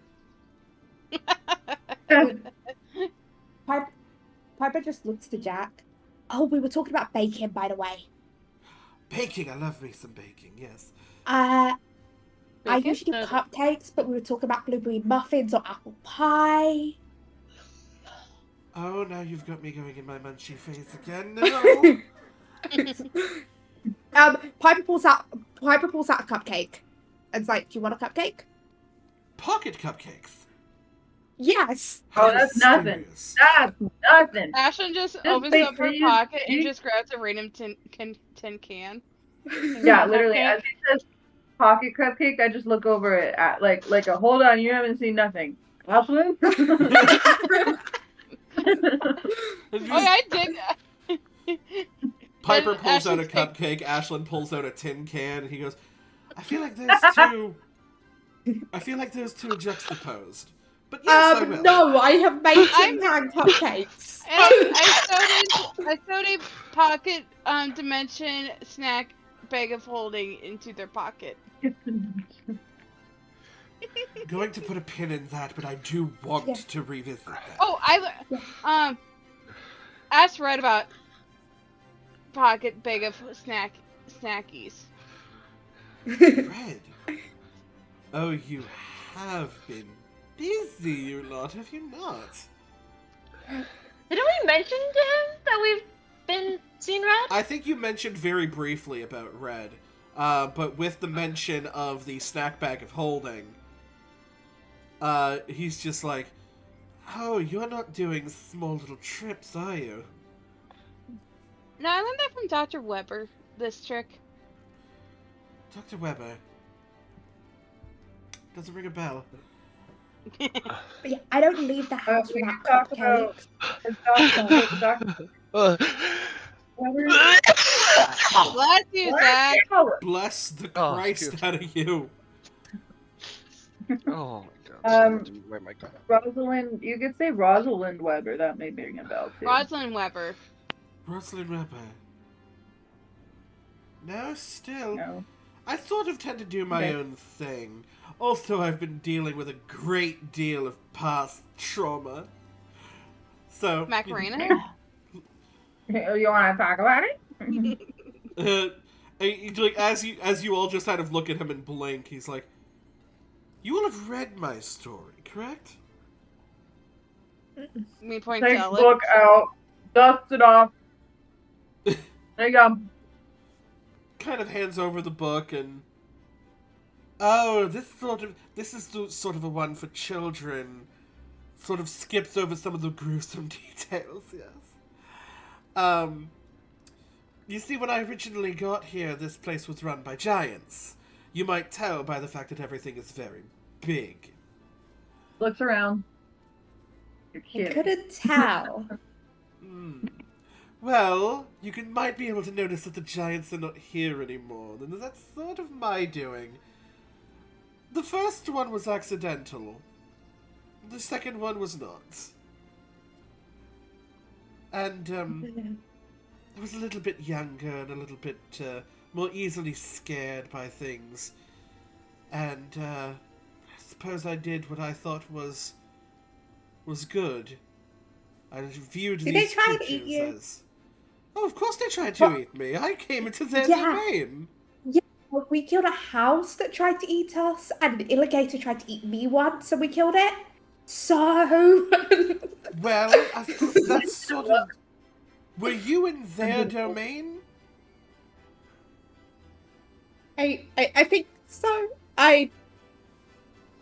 Piper just looks to Jack. Oh, we were talking about bacon, by the way. Baking, I love me some baking, yes. I Bacon? usually do No. cupcakes, but we were talking about blueberry muffins or apple pie. Oh, now you've got me going in my munchy phase again. No. Piper pulls out a cupcake. And it's like, do you want a cupcake? Pocket cupcakes. Yes. Oh, that's nothing. Mysterious. That's nothing. Ashlyn just Just opens wait up for her you- pocket and you- just grabs a random tin can. Yeah, literally. Okay. As he says pocket cupcake, I just look over it at like a hold on, you haven't seen nothing. Ashlyn? Oh yeah, I did. Piper Then pulls out a Ashlyn's like- cupcake. Ashlyn pulls out a tin can, and he goes, "I feel like those two. I feel like those two are juxtaposed. But yes, I will." No, I have made tin can cupcakes. And I sewed a pocket dimension snack bag of holding into their pocket. Going to put a pin in that, but I do want Yeah. to revisit that. Oh, Ash read about pocket bag of snackies. Red. Oh, you have been busy, you lot, have you not? Didn't we mention to him that we've been seeing Red? I think you mentioned very briefly about Red, but with the mention of the snack bag of holding, he's just like, "Oh, you're not doing small little trips, are you?" No, I learned that from Dr. Weber, this trick. Dr. Weber. Doesn't ring a bell. But yeah, I don't leave the house We without can talk about cupcakes. Dr. Uh, Bless you, Zach. Bless the Oh, Christ excuse out of you. oh my god. Where am I going? Rosalind, you could say Rosalind Weber. That may ring a bell too. Rosalind Weber. Rosalind Weber. No, still. No. I sort of tend to do my Okay. own thing. Also, I've been dealing with a great deal of past trauma. So... Macarena? You want to talk about it? like as you all just kind of look at him and blink, he's like, "You will have read my story, correct?" Me point Takes to book out, dust it off. There you go. Kind of hands over the book and, "Oh, this is the sort of a one for children." Sort of skips over some of the gruesome details. Yes. You see, when I originally got here, this place was run by giants. You might tell by the fact that everything is very big. Looks around. You're I kidding. couldn't tell. Well, might be able to notice that the giants are not here anymore, and that's sort of my doing. The first one was accidental. The second one was not. And, I was a little bit younger and a little bit more easily scared by things. And I suppose I did what I thought was good. I viewed Did they these try and creatures eat you? as... Oh, of course they tried to eat me. I came into their Yeah. domain. Well, we killed a house that tried to eat us, and an alligator tried to eat me once, and we killed it. So... Well, I thought that's sort of... Were you in their domain? I think so. We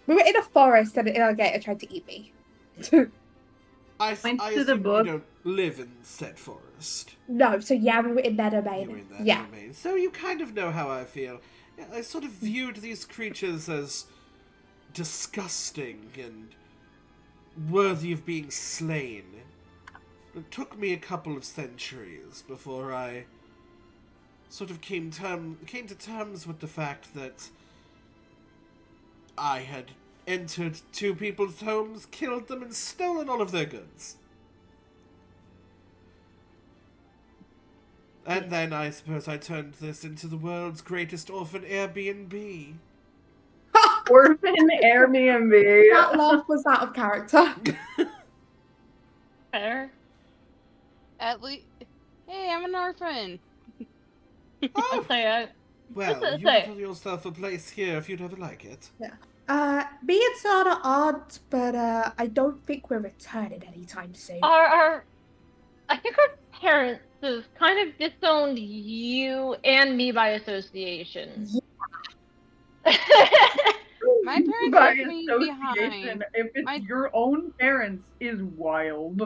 were in a forest and an alligator tried to eat me. I Points to assume the book. you don't live in said forest. No, so yeah, we were in their You were domain. in that Yeah. domain. So you kind of know how I feel. Yeah, I sort of viewed these creatures as disgusting and worthy of being slain. It took me a couple of centuries before I sort of came to terms with the fact that I had entered two people's homes, killed them, and stolen all of their goods. And then I suppose I turned this into the world's greatest orphan Airbnb. Orphan Airbnb. That laugh was out of character. Fair. At least, hey, I'm an orphan. I'll Oh, say it. well, That's you it. have yourself a place here if you'd ever like it. Me and Sana aren't, but I don't think we're returning anytime soon. I think our parents have kind of disowned you and me by association. My parents By left me association, behind. if it's My- your own parents, is wild.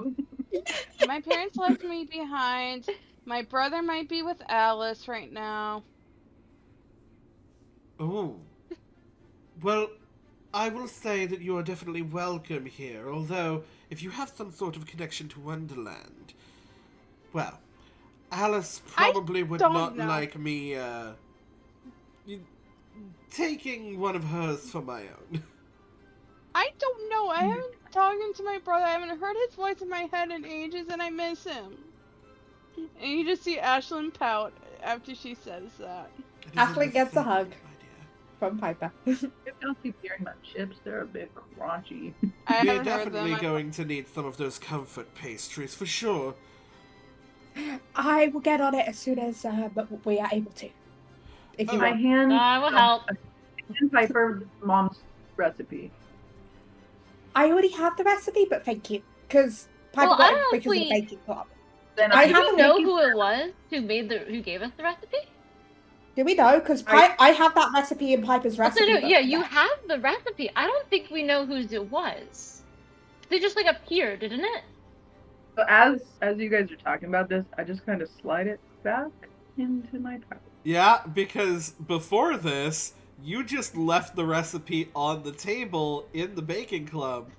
My parents left me behind. My brother might be with Alice right now. Oh. Well, I will say that you are definitely welcome here, although if you have some sort of connection to Wonderland, well, Alice probably would don't not know. like me, taking one of hers for my own. I don't know. I haven't talked to my brother. I haven't heard his voice in my head in ages, and I miss him. And you just see Ashlyn pout after she says that. It is Ashley gets a understandable, hug. my dear. From Piper. If y'all keep hearing about chips, they're a bit crunchy. I We're haven't heard definitely them. going to need some of those comfort pastries for sure. I will get on it as soon as we are able to. If you Oh, I want. hand I will help. Piper mom's recipe. I already have the recipe, but thank you. Because Piper Well, I got don't it know if because of the we- baking club. Then I Do have we a know baking- who it was who gave us the recipe? Do we know? Because I have that recipe in Piper's No, recipe. no, book yeah, you there. have the recipe. I don't think we know whose it was. They just like appeared, didn't it? So as you guys are talking about this, I just kind of slide it back into my pouch. Yeah, because before this, you just left the recipe on the table in the baking club.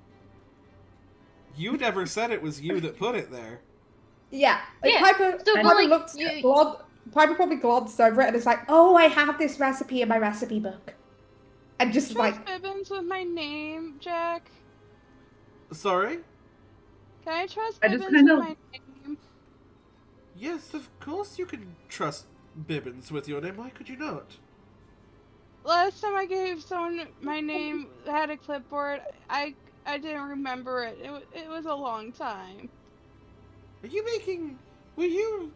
You never said it was you that put it there. Yeah. Like, Yeah, Piper, so, Piper but, like, looks you- Piper probably glanced over it and is like, "Oh, I have this recipe in my recipe book," and just Trust like, Bibbins with my name, Jack? Sorry? Can I trust I just Bibbins kinda- with my name? Yes, of course you can trust Bibbins with your name. Why could you not? Last time I gave someone my name had a clipboard, I didn't remember it. It was a long time. Are you making... Were you...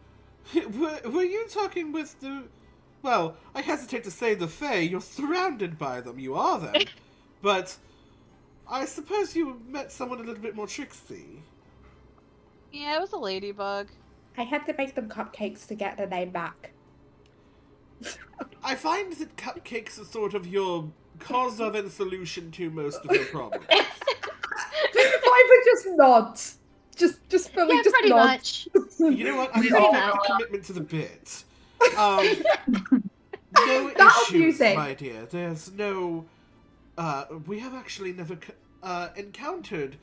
Were you talking with the... Well, I hesitate to say the Fae. You're surrounded by them. You are them. But I suppose you met someone a little bit more tricksy. Yeah, it was a ladybug. I had to make them cupcakes to get their name back. I find that cupcakes are sort of your cause of and solution to most of your problems. Piper just nods. Just fully Yeah, just pretty nods. much. You know what? I We respect all- the commitment to the bit. No That'll issues, music. my dear. There's no... we have actually never encountered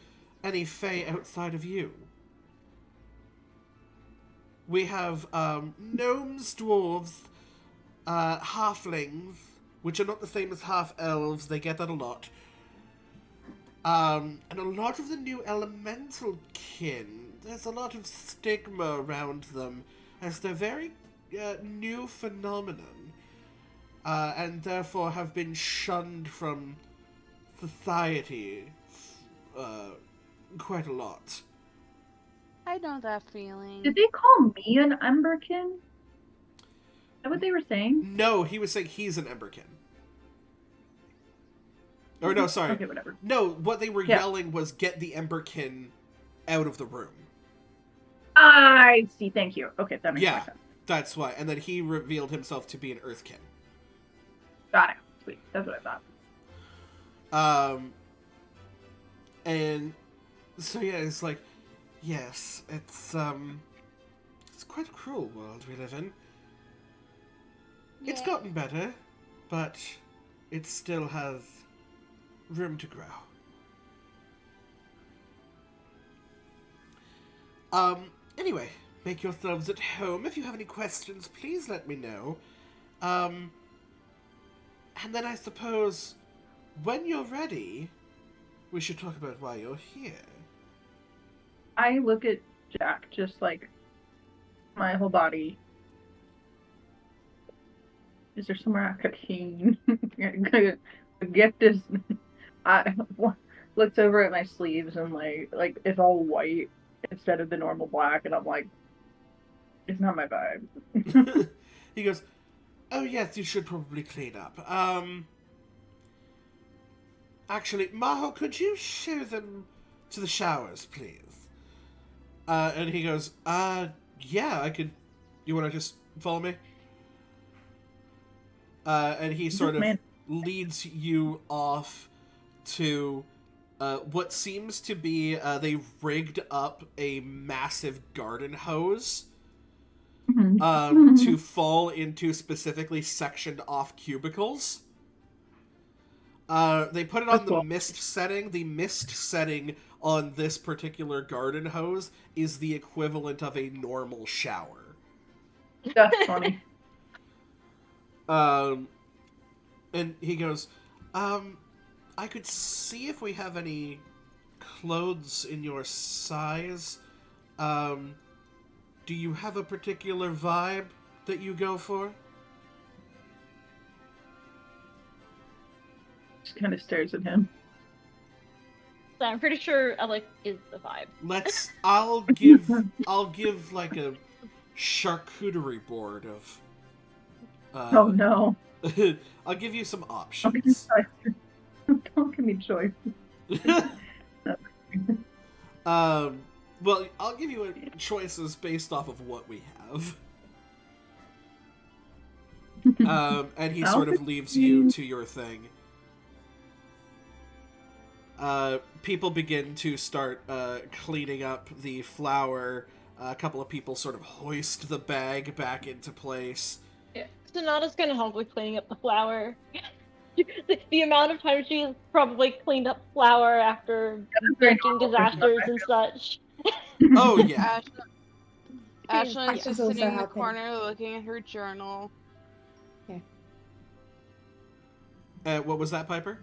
any Fae outside of you. We have gnomes, dwarves, halflings, which are not the same as half-elves. They get that a lot. And a lot of the new elemental kin, there's a lot of stigma around them, as they're very new phenomenon, and therefore have been shunned from society quite a lot. I know that feeling. Did they call me an Emberkin? Is that what they were saying? No, he was saying he's an Emberkin. Or no, sorry. Okay, whatever. No, what they were Yeah. yelling was get the Emberkin out of the room. I see. Thank you. Okay, that makes Yeah. more sense. That's why. And then he revealed himself to be an Earthkin. Got it. Sweet. That's what I thought. And so yeah, it's like, yes, it's quite a cruel world we live in. It's Yeah. gotten better, but it still has room to grow. Anyway, make yourselves at home. If you have any questions, please let me know. And then I suppose when you're ready, we should talk about why you're here. I look at Jack, just like my whole body. Is there somewhere I could hang? Get this. I looks over at my sleeves and like it's all white instead of the normal black, and I'm like, it's not my vibe. He goes, oh yes, you should probably clean up. Actually, Maho, could you show them to the showers, please? And he goes, yeah, I could. You want to just follow me? And he sort of Man. leads you off to what seems to be they rigged up a massive garden hose to fall into specifically sectioned off cubicles. They put it on the mist setting. The mist setting on this particular garden hose is the equivalent of a normal shower. That's funny. And he goes, I could see if we have any clothes in your size. Do you have a particular vibe that you go for? Just kind of stares at him. So I'm pretty sure Alec is the vibe. I'll give like a charcuterie board of. Oh no! I'll give you some Don't give me options. choices. Don't give me choices. Well, I'll give you choices based off of what we have. And he sort of leaves you to your thing. People begin to start cleaning up the flour. A couple of people sort of hoist the bag back into place. Yeah. Sonata's gonna help with cleaning up the flour. The amount of time she has probably cleaned up flour after drinking disasters and such. Oh, yeah. Ashlyn's She's just also sitting in the helping. corner looking at her journal. What was that, Piper?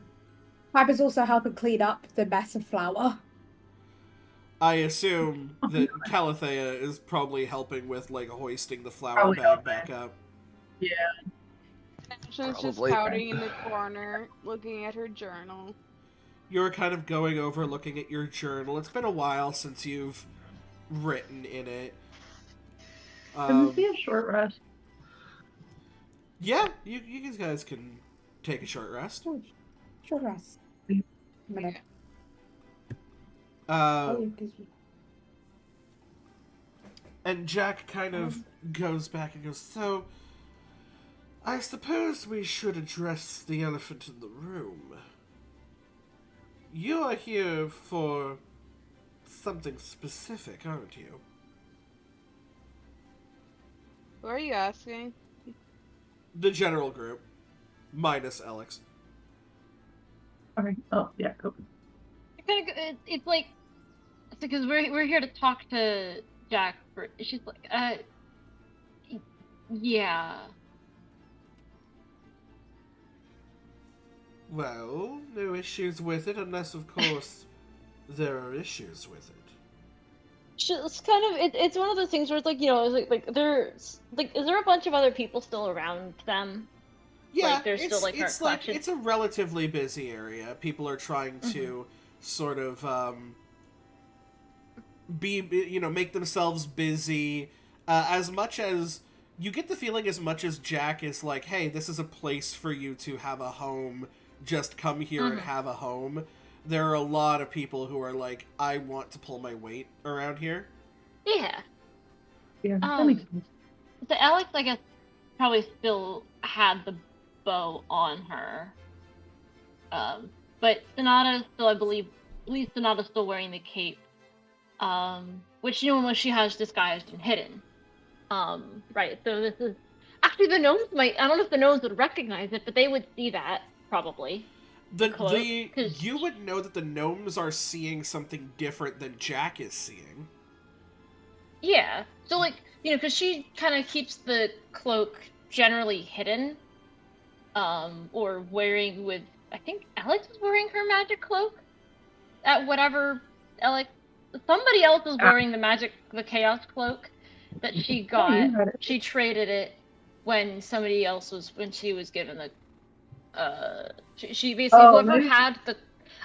Piper's also helping clean up the mess of flour. I assume that Calathea is probably helping with, like, hoisting the flour Probably bag helping. back up. Yeah. Ashlyn's just Probably. pouting in the corner looking at her journal. You're kind of going over, looking at your journal. It's been a while since you've written in it. Can this be a short rest? Yeah, you guys can take a short rest. Short rest. Minute. And Jack kind of goes back and goes, so, I suppose we should address the elephant in the room. You are here for something specific, aren't you? Who are you asking? The general group, minus Alex. Okay. Oh, yeah, cool. It's like, it's because we're here to talk to Jack. She's like, yeah. Well, no issues with it, unless, of course, there are issues with it. It's kind of it's one of those things where it's like, you know, it's like there's like, is there a bunch of other people still around them? Yeah, Like, there's still, like, her collection. it's a relatively busy area. People are trying to sort of make themselves busy. As much as you get the feeling, as much as Jack is like, hey, this is a place for you to have a home. Just come here and have a home. There are a lot of people who are like, I want to pull my weight around here. Yeah. Yeah, that makes sense. So Alex, I guess, probably still had the bow on her. But Sonata still, I believe, at least Sonata's still wearing the cape. Which normally she has disguised and hidden. Right, so this is... Actually, the gnomes might... I don't know if the gnomes would recognize it, but they would see that, probably. You would know that the gnomes are seeing something different than Jack is seeing. Yeah. So, like, you know, because she kind of keeps the cloak generally hidden. Or wearing with... I think Alex was wearing her magic cloak? At whatever... Alex... Somebody else was wearing the chaos cloak that she got. She traded it when she was given the... She basically, whoever had the...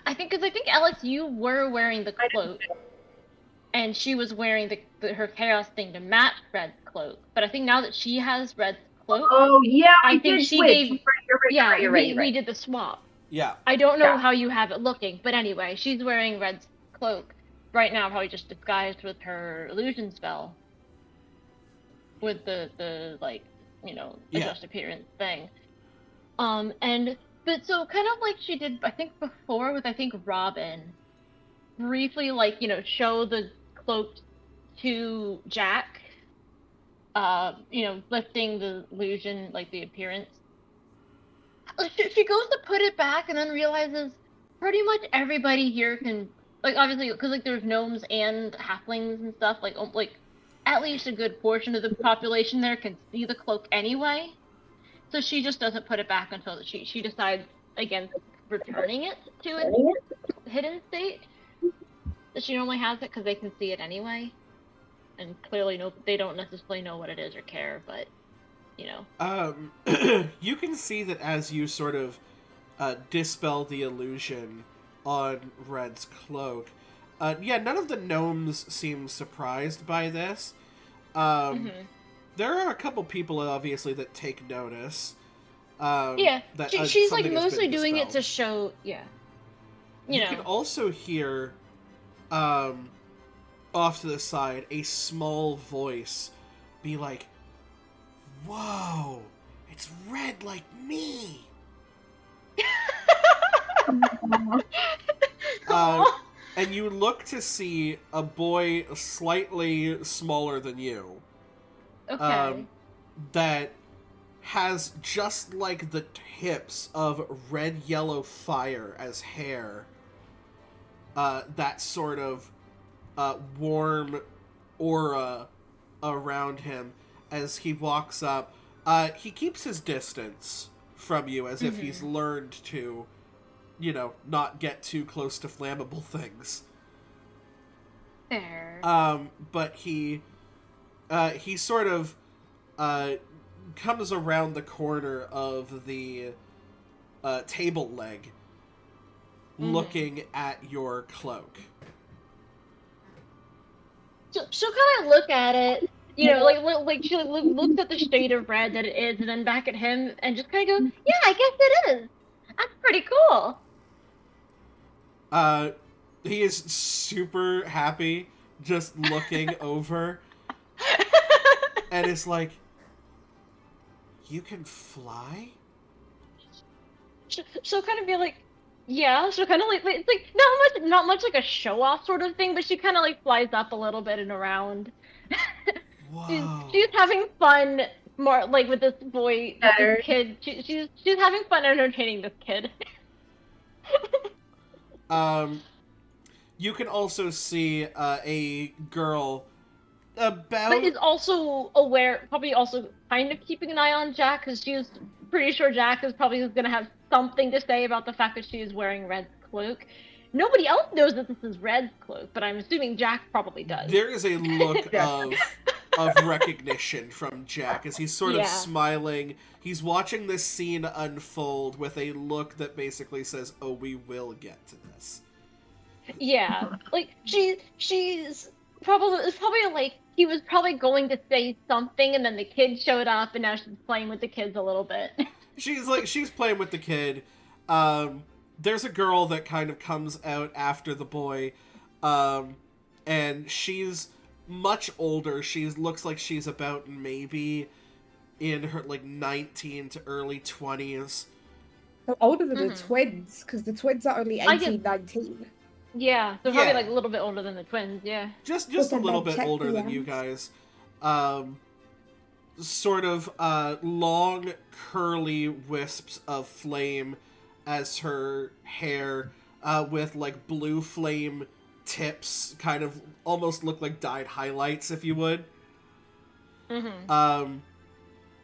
I think Alex, you were wearing the cloak. And she was wearing her chaos thing to match Red's cloak. But I think now that she has Red's cloak... Oh, yeah, I think she switch. gave... You're right. We did the swap. Yeah. I don't know how you have it looking, but anyway, she's wearing Red's cloak right now, probably just disguised with her illusion spell. With the like, you know, adjust appearance thing. And But so kind of like she did, I think before with I think Robin, briefly like show the cloak to Jack, lifting the illusion, like the appearance. She goes to put it back and then realizes pretty much everybody here can, like, obviously because like there's gnomes and halflings and stuff, like at least a good portion of the population there can see the cloak anyway. So she just doesn't put it back until she decides against returning it to its hidden state. That she normally has it because they can see it anyway, and clearly they don't necessarily know what it is or care, but You can see that as you sort of dispel the illusion on Red's cloak. None of the gnomes seem surprised by this. There are a couple people, obviously, that take notice. That, she's like something has mostly been doing it to dispelled. show, You can also hear, off to the side, a small voice be like, "Whoa, it's Red like me!" And you look to see a boy slightly smaller than you. Okay. That has just like the tips of red yellow fire as hair. That sort of warm aura around him as he walks up. He keeps his distance from you as if he's learned to, not get too close to flammable things. Fair. But he sort of comes around the corner of the table leg, looking at your cloak. She'll kind of look at it, like she looks at the shade of red that it is, and then back at him, and just kind of go, "Yeah, I guess it is. That's pretty cool." He is super happy, just looking over, and it's like, "You can fly?" She'll kind of be like, "Yeah." She'll kind of like it's like not much like a show off sort of thing, but she kind of like flies up a little bit and around. Whoa. She's having fun more like with this boy, with this kid. She's having fun entertaining this kid. You can also see a girl about... But is also aware, probably also kind of keeping an eye on Jack, because she's pretty sure Jack is probably going to have something to say about the fact that she is wearing Red's cloak. Nobody else knows that this is Red's cloak, but I'm assuming Jack probably does. There is a look of recognition from Jack as he's sort of smiling. He's watching this scene unfold with a look that basically says, "Oh, we will get to this." Yeah, like she's probably, it's probably like he was probably going to say something, and then the kid showed up, and now she's playing with the kids a little bit. She's playing with the kid. There's a girl that kind of comes out after the boy, and she's much older. She looks like she's about maybe in her like 19 to early 20s. Older than the twins, because the twins are only 18, 19. Yeah, they're probably like a little bit older than the twins, yeah. Just a little bit older than you guys. Sort of long, curly wisps of flame as her hair, with like blue flame tips, kind of almost look like dyed highlights, if you would.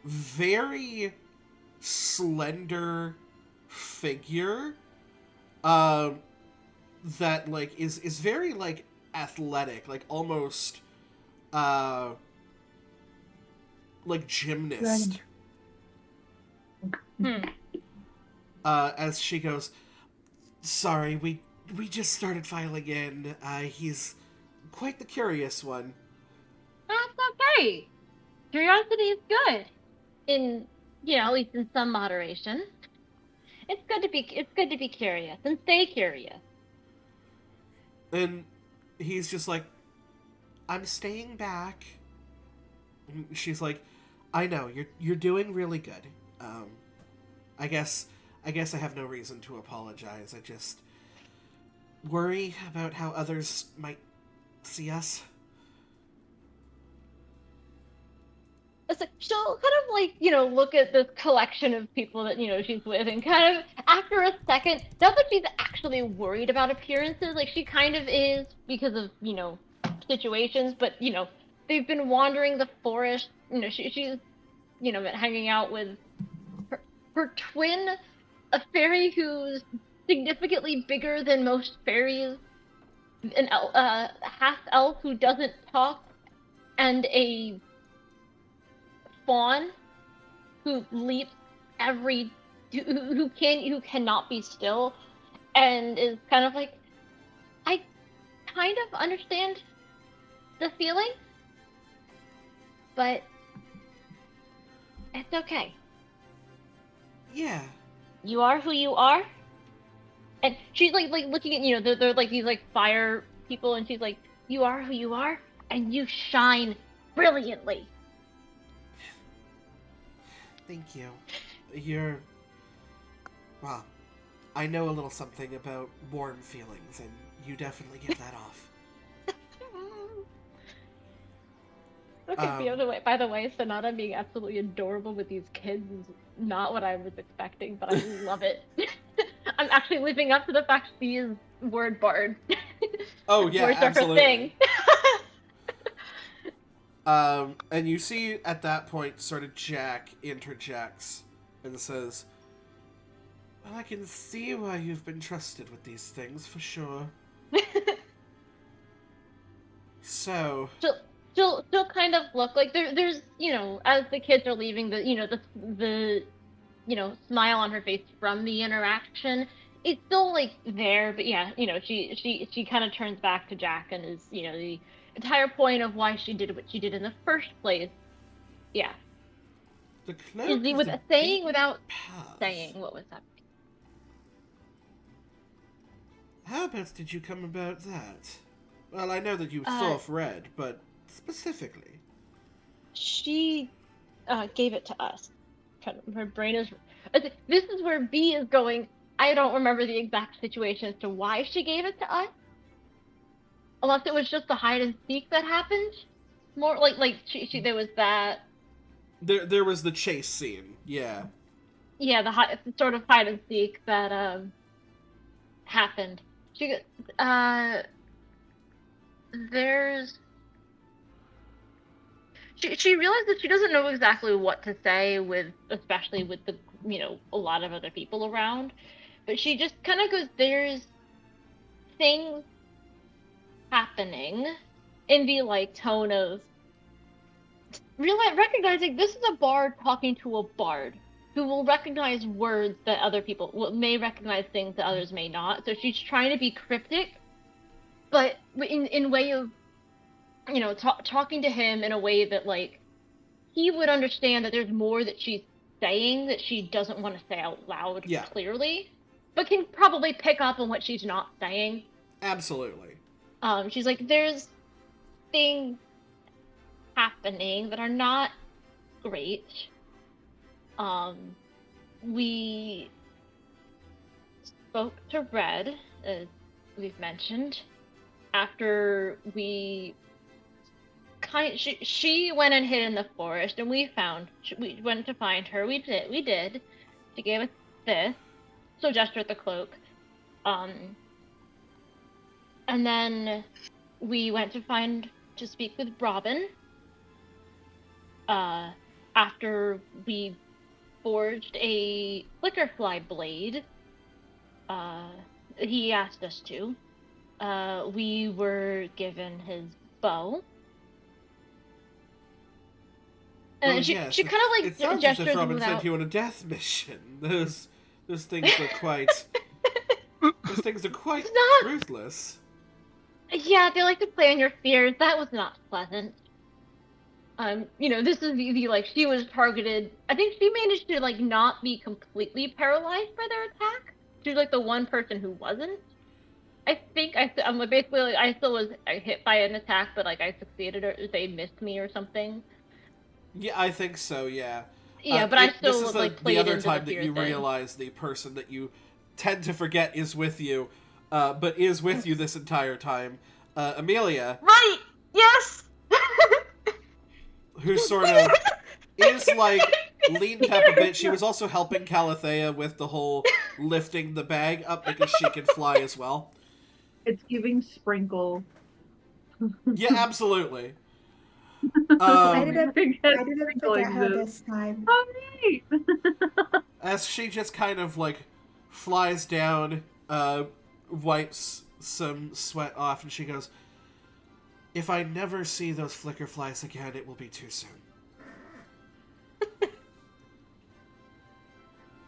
Very slender figure. That like is very like athletic, like almost like gymnast. As she goes, "Sorry, we just started filing in. He's quite the curious one." That's okay. Curiosity is good. At least in some moderation. It's good to be curious and stay curious. And he's just like, "I'm staying back." And she's like, "I know, you're doing really good. I guess I guess I have no reason to apologize. I just worry about how others might see us. It's like she'll kind of like, look at this collection of people that, she's with and kind of after a second, not that she's actually worried about appearances, like she kind of is because of, situations, but they've been wandering the forest, she's, been hanging out with her twin, a fairy who's significantly bigger than most fairies, an half elf who doesn't talk, and a fawn who leaps who cannot be still, and is kind of like, I kind of understand the feeling, but it's okay. Yeah. You are who you are. And she's like looking at, they're like these like fire people, and she's like, you are who you are, and you shine brilliantly. Thank you. Well, I know a little something about warm feelings, and you definitely give that off. Okay, by the way, Sonata being absolutely adorable with these kids is not what I was expecting, but I love it. I'm actually living up to the fact she is word bard. Oh yeah, Words absolutely. are her thing. And you see at that point, sort of Jack interjects and says, well, I can see why you've been trusted with these things, for sure. So... She'll kind of look like there's, as the kids are leaving, the smile on her face from the interaction, it's still like there, but yeah, she kind of turns back to Jack and is, the entire point of why she did what she did in the first place. Yeah. The cloak Is the of with the saying beaten without path. saying what was that? How best did you come about that? Well, I know that you Thorf read, but specifically. She gave it to us. Her brain is. This is where B is going. I don't remember the exact situation as to why she gave it to us. Unless it was just the hide and seek that happened. More like she there was that. There was the chase scene. Yeah. Yeah, the sort of hide and seek that happened. There's. She realized that she doesn't know exactly what to say especially with the, a lot of other people around, but she just kind of goes, there's things happening, in the like tone of recognizing this is a bard talking to a bard who will recognize words that other people may recognize, things that others may not. So she's trying to be cryptic, but in way of, talking to him in a way that like he would understand that there's more that she's saying that she doesn't want to say out loud clearly, but can probably pick up on what she's not saying. Absolutely. She's like, there's things happening that are not great. We spoke to Red, as we've mentioned, after we she went and hid in the forest, and we went to find her. We did. She gave us this. So gesture at the cloak. And then we went to speak with Robin. After we forged a flickerfly blade, he asked us to. We were given his bow. And she kind of like it sounds gestures as if Robin without... sent you on a death mission. Those things are quite ruthless. Yeah, they like to play on your fears. That was not pleasant. This is the like, she was targeted. I think she managed to like not be completely paralyzed by their attack. She was like the one person who wasn't. I think I'm basically like, I still was hit by an attack, but like I succeeded, or they missed me or something. Yeah, I think so. Yeah, Yeah, but I this still is like the played other into time the that fear you thing. realize the person that you tend to forget is with you, but is with you this entire time. Amelia, Right. Yes. who sort of is like leaned up a bit. She was also helping Calathea with the whole lifting the bag up because she can fly as well. It's giving sprinkle. Yeah, absolutely. I Um, didn't Forget I didn't sprinkle forget her exists. this time. All right. as she just kind of like flies down, wipes some sweat off, and she goes, "If I never see those flicker flies again, it will be too soon."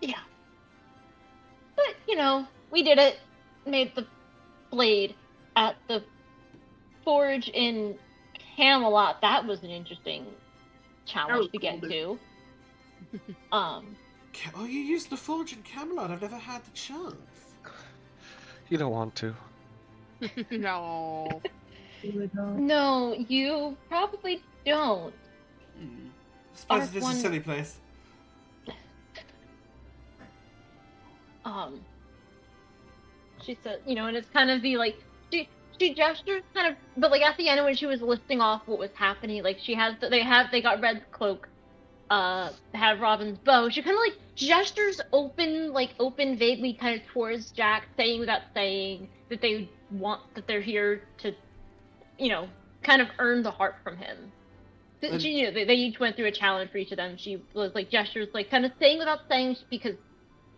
Yeah. But, we did it. Made the blade at the forge in Camelot. That was an interesting challenge to get to. Oh, you used the forge in Camelot. I've never had the chance. You don't want to. No. No, you probably don't. I suppose it is a One- silly place. She said, and it's kind of the like she gestures kind of, but like at the end when she was listing off what was happening, like they got Red's cloak, have Robin's bow. She kind of like gestures open vaguely kind of towards Jack, saying without saying that they're here to, kind of earn the heart from him. She, they each went through a challenge for each of them. She was like gestures, like kind of saying without saying, because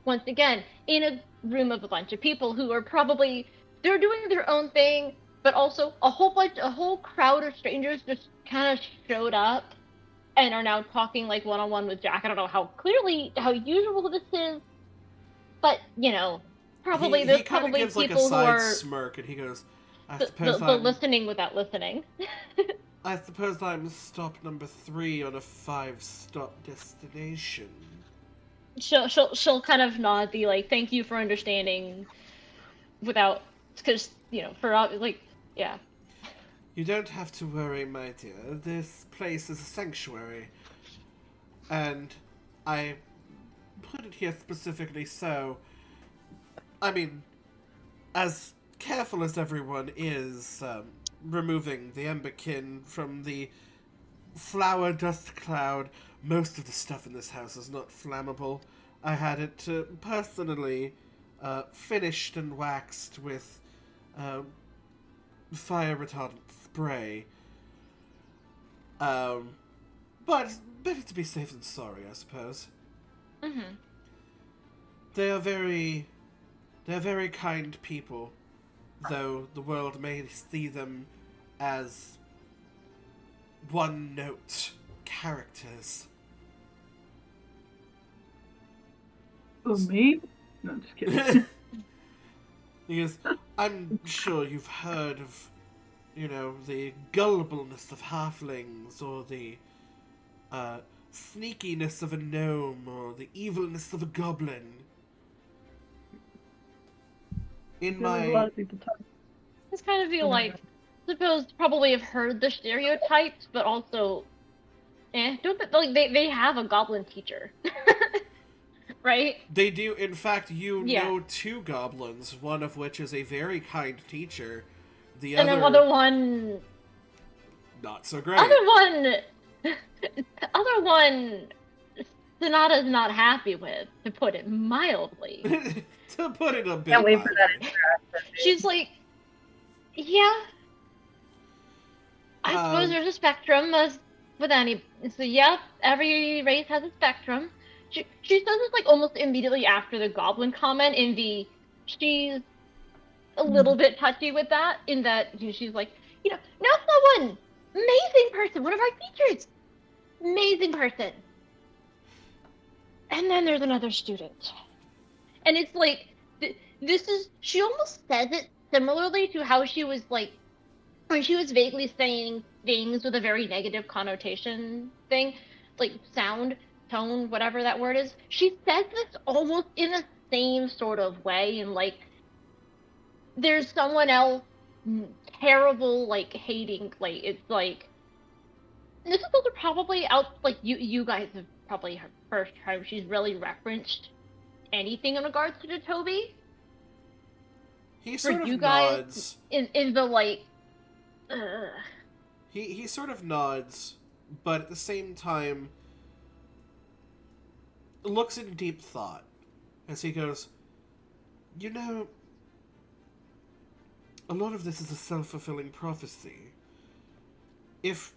once again, in a room of a bunch of people who are probably they're doing their own thing, but also a whole crowd of strangers just kind of showed up and are now talking like one-on-one with Jack. I don't know how usual this is, but probably there's he kind of probably gives like a people who side are smirk, and he goes, the listening without listening. I suppose I'm stop number 3 on a 5-stop destination." She'll kind of nod, be like, "Thank you for understanding," without, because for like, yeah. "You don't have to worry, my dear. This place is a sanctuary, and I put it here specifically so, I mean, as careful as everyone is removing the emberkin from the flower dust cloud, most of the stuff in this house is not flammable. I had it personally finished and waxed with fire retardant spray. But better to be safe than sorry, I suppose. Mm-hmm. They're very kind people, though the world may see them as one-note characters. Oh, me? No, just kidding. Because I'm sure you've heard of, the gullibleness of halflings, or the sneakiness of a gnome, or the evilness of a goblin. In A lot my... of people talk. It's kind of feel like, suppose probably have heard the stereotypes, but also, don't they have a goblin teacher, right? They do, in fact, you Yeah. know 2 goblins, one of which is a very kind teacher, the And other... then other one, not so great. other one, Sonata's not happy with, to put it mildly. To put it a bit Can't wait for that mildly. interaction. She's like, yeah, I suppose there's a spectrum as with any. So yeah, every race has a spectrum. She says this like almost immediately after the goblin comment. She's a little bit touchy with that. In that she's like, not one amazing person, one of our teachers, amazing person. And then there's another student, and it's like this is. She almost says it similarly to how she was like when she was vaguely saying things with a very negative connotation thing, like sound, tone, whatever that word is. She says this almost in the same sort of way, and like there's someone else terrible, like hating, like it's like this is also probably out, like you guys have probably her first time she's really referenced anything in regards to Toby. He For sort of you guys, nods. in the like, He sort of nods, but at the same time looks in deep thought as he goes, "You know, a lot of this is a self-fulfilling prophecy. If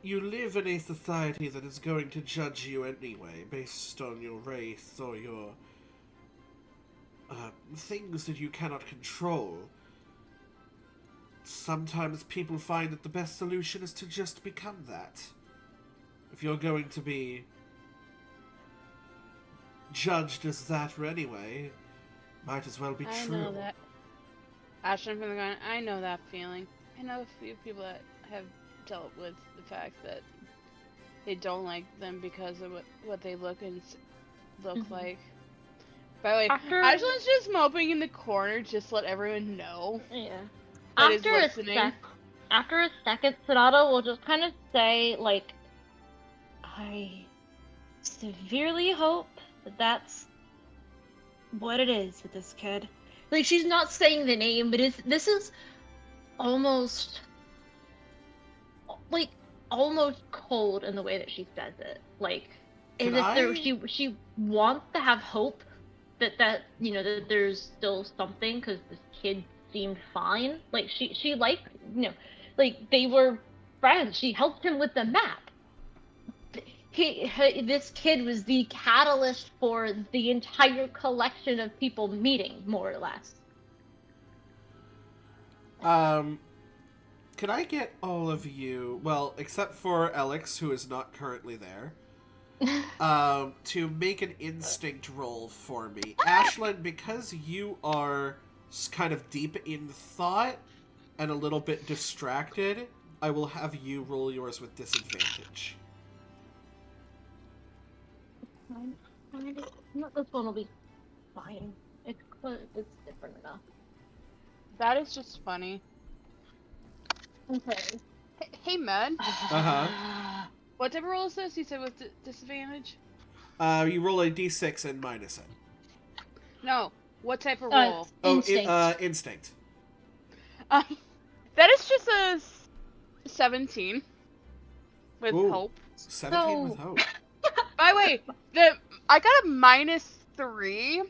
you live in a society that is going to judge you anyway, based on your race or your things that you cannot control, sometimes people find that the best solution is to just become that. If you're going to be judged as that anyway, might as well be I true." know that. Ashton from the ground. I know that feeling. I know a few people that have dealt with the fact that they don't like them because of what they look like. By the way, Ashton's just moping in the corner, just to let everyone know. Yeah. That is listening. After a second, Sonata will just kind of say, like, I severely hope that that's what it is with this kid. Like, she's not saying the name, but this is almost, like, almost cold in the way that she says it. Like, Can as if I- she wants to have hope that you know that there's still something because this kid seemed fine. Like she liked, you know, like they were friends. She helped him with the map. This kid was the catalyst for the entire collection of people meeting, more or less. Can I get all of you, well, except for Alex, who is not currently there, to make an instinct roll for me. Ashlyn, because you are kind of deep in thought and a little bit distracted, I will have you roll yours with disadvantage. This one will be fine. It's different enough. That is just funny. Okay. Hey, Med. Uh-huh. What type of roll is this? You said with disadvantage? You roll a d6 and minus it. No. What type of roll? Instinct. Instinct. That is just a 17 with Ooh. hope. 17 with hope. By the way, I got a -3,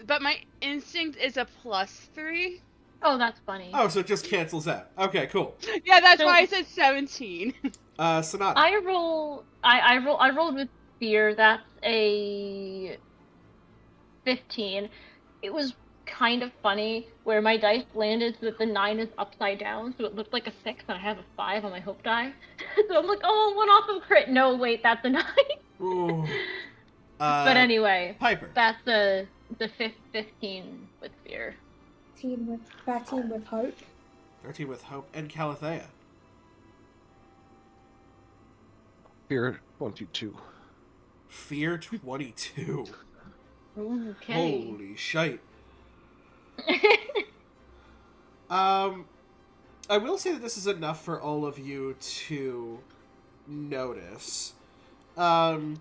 but my instinct is a +3. Oh, that's funny. Oh, so it just cancels out. Okay, cool. Yeah, that's why I said 17. Sonata. I rolled with fear. That's a 15. It was kind of funny where my dice landed so that the 9 is upside down, so it looked like a 6 and I have a 5 on my hope die. So I'm like, oh, one off of crit. No, wait, that's a 9. Ooh. But anyway, Piper. that's the 15 with fear. 13 with hope. 13 with hope. And Calathea. Fear 22. Fear 22. Okay. Holy shite. I will say that this is enough for all of you to notice. Ashlyn,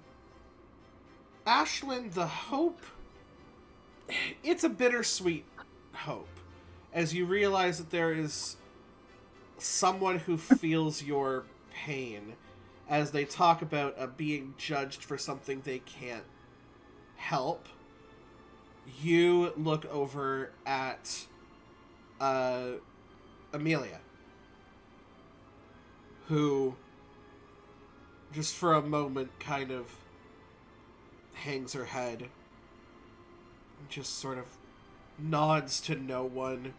the hope, it's a bittersweet hope, as you realize that there is someone who feels your pain as they talk about being judged for something they can't help. You look over at Amelia, who just for a moment kind of hangs her head and just sort of nods to no one,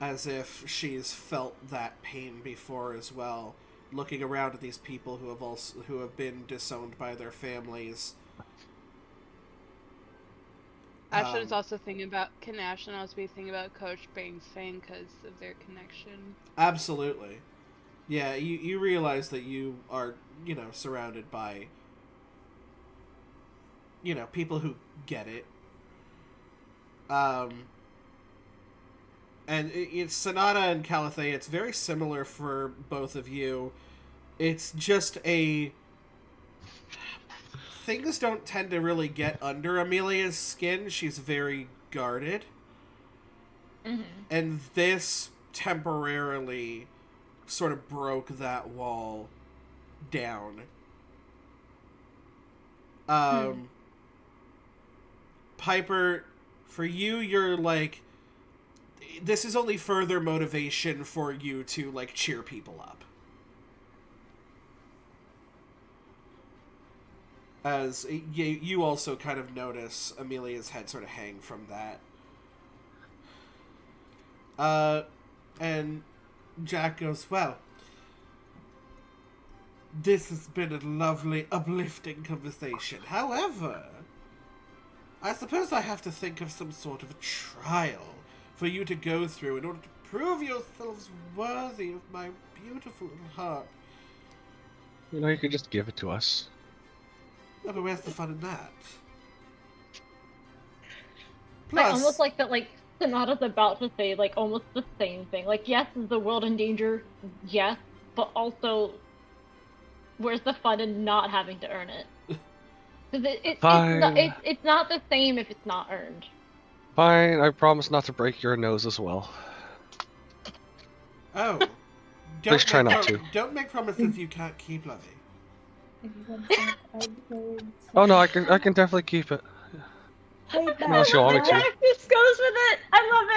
as if she's felt that pain before as well, looking around at these people who have been disowned by their families. Ashlyn is also thinking about, can Ashlyn also be thinking about Coach Bane's fame because of their connection? Absolutely. Yeah, you realize that you are, surrounded by, people who get it. And it's Sonata and Calathea, it's very similar for both of you. It's just a things don't tend to really get under Amelia's skin. She's very guarded. Mm-hmm. And this temporarily sort of broke that wall down. Piper, for you, you're like, this is only further motivation for you to, like, cheer people up. As you also kind of notice Amelia's head sort of hang from that. And Jack goes, well, this has been a lovely, uplifting conversation. However, I suppose I have to think of some sort of a trial for you to go through in order to prove yourselves worthy of my beautiful little heart. You know, you could just give it to us. Oh, but where's the fun in that? I almost like that, like, Sonata's about to say, like, almost the same thing. Like, yes, is the world in danger? Yes. But also, where's the fun in not having to earn it? Because it's not the same if it's not earned. Fine, I promise not to break your nose as well. Oh. Please try not to. Don't make promises you can't keep, Lovey. Oh no, I can definitely keep it. Unless you want me to. Jack just goes with it. I love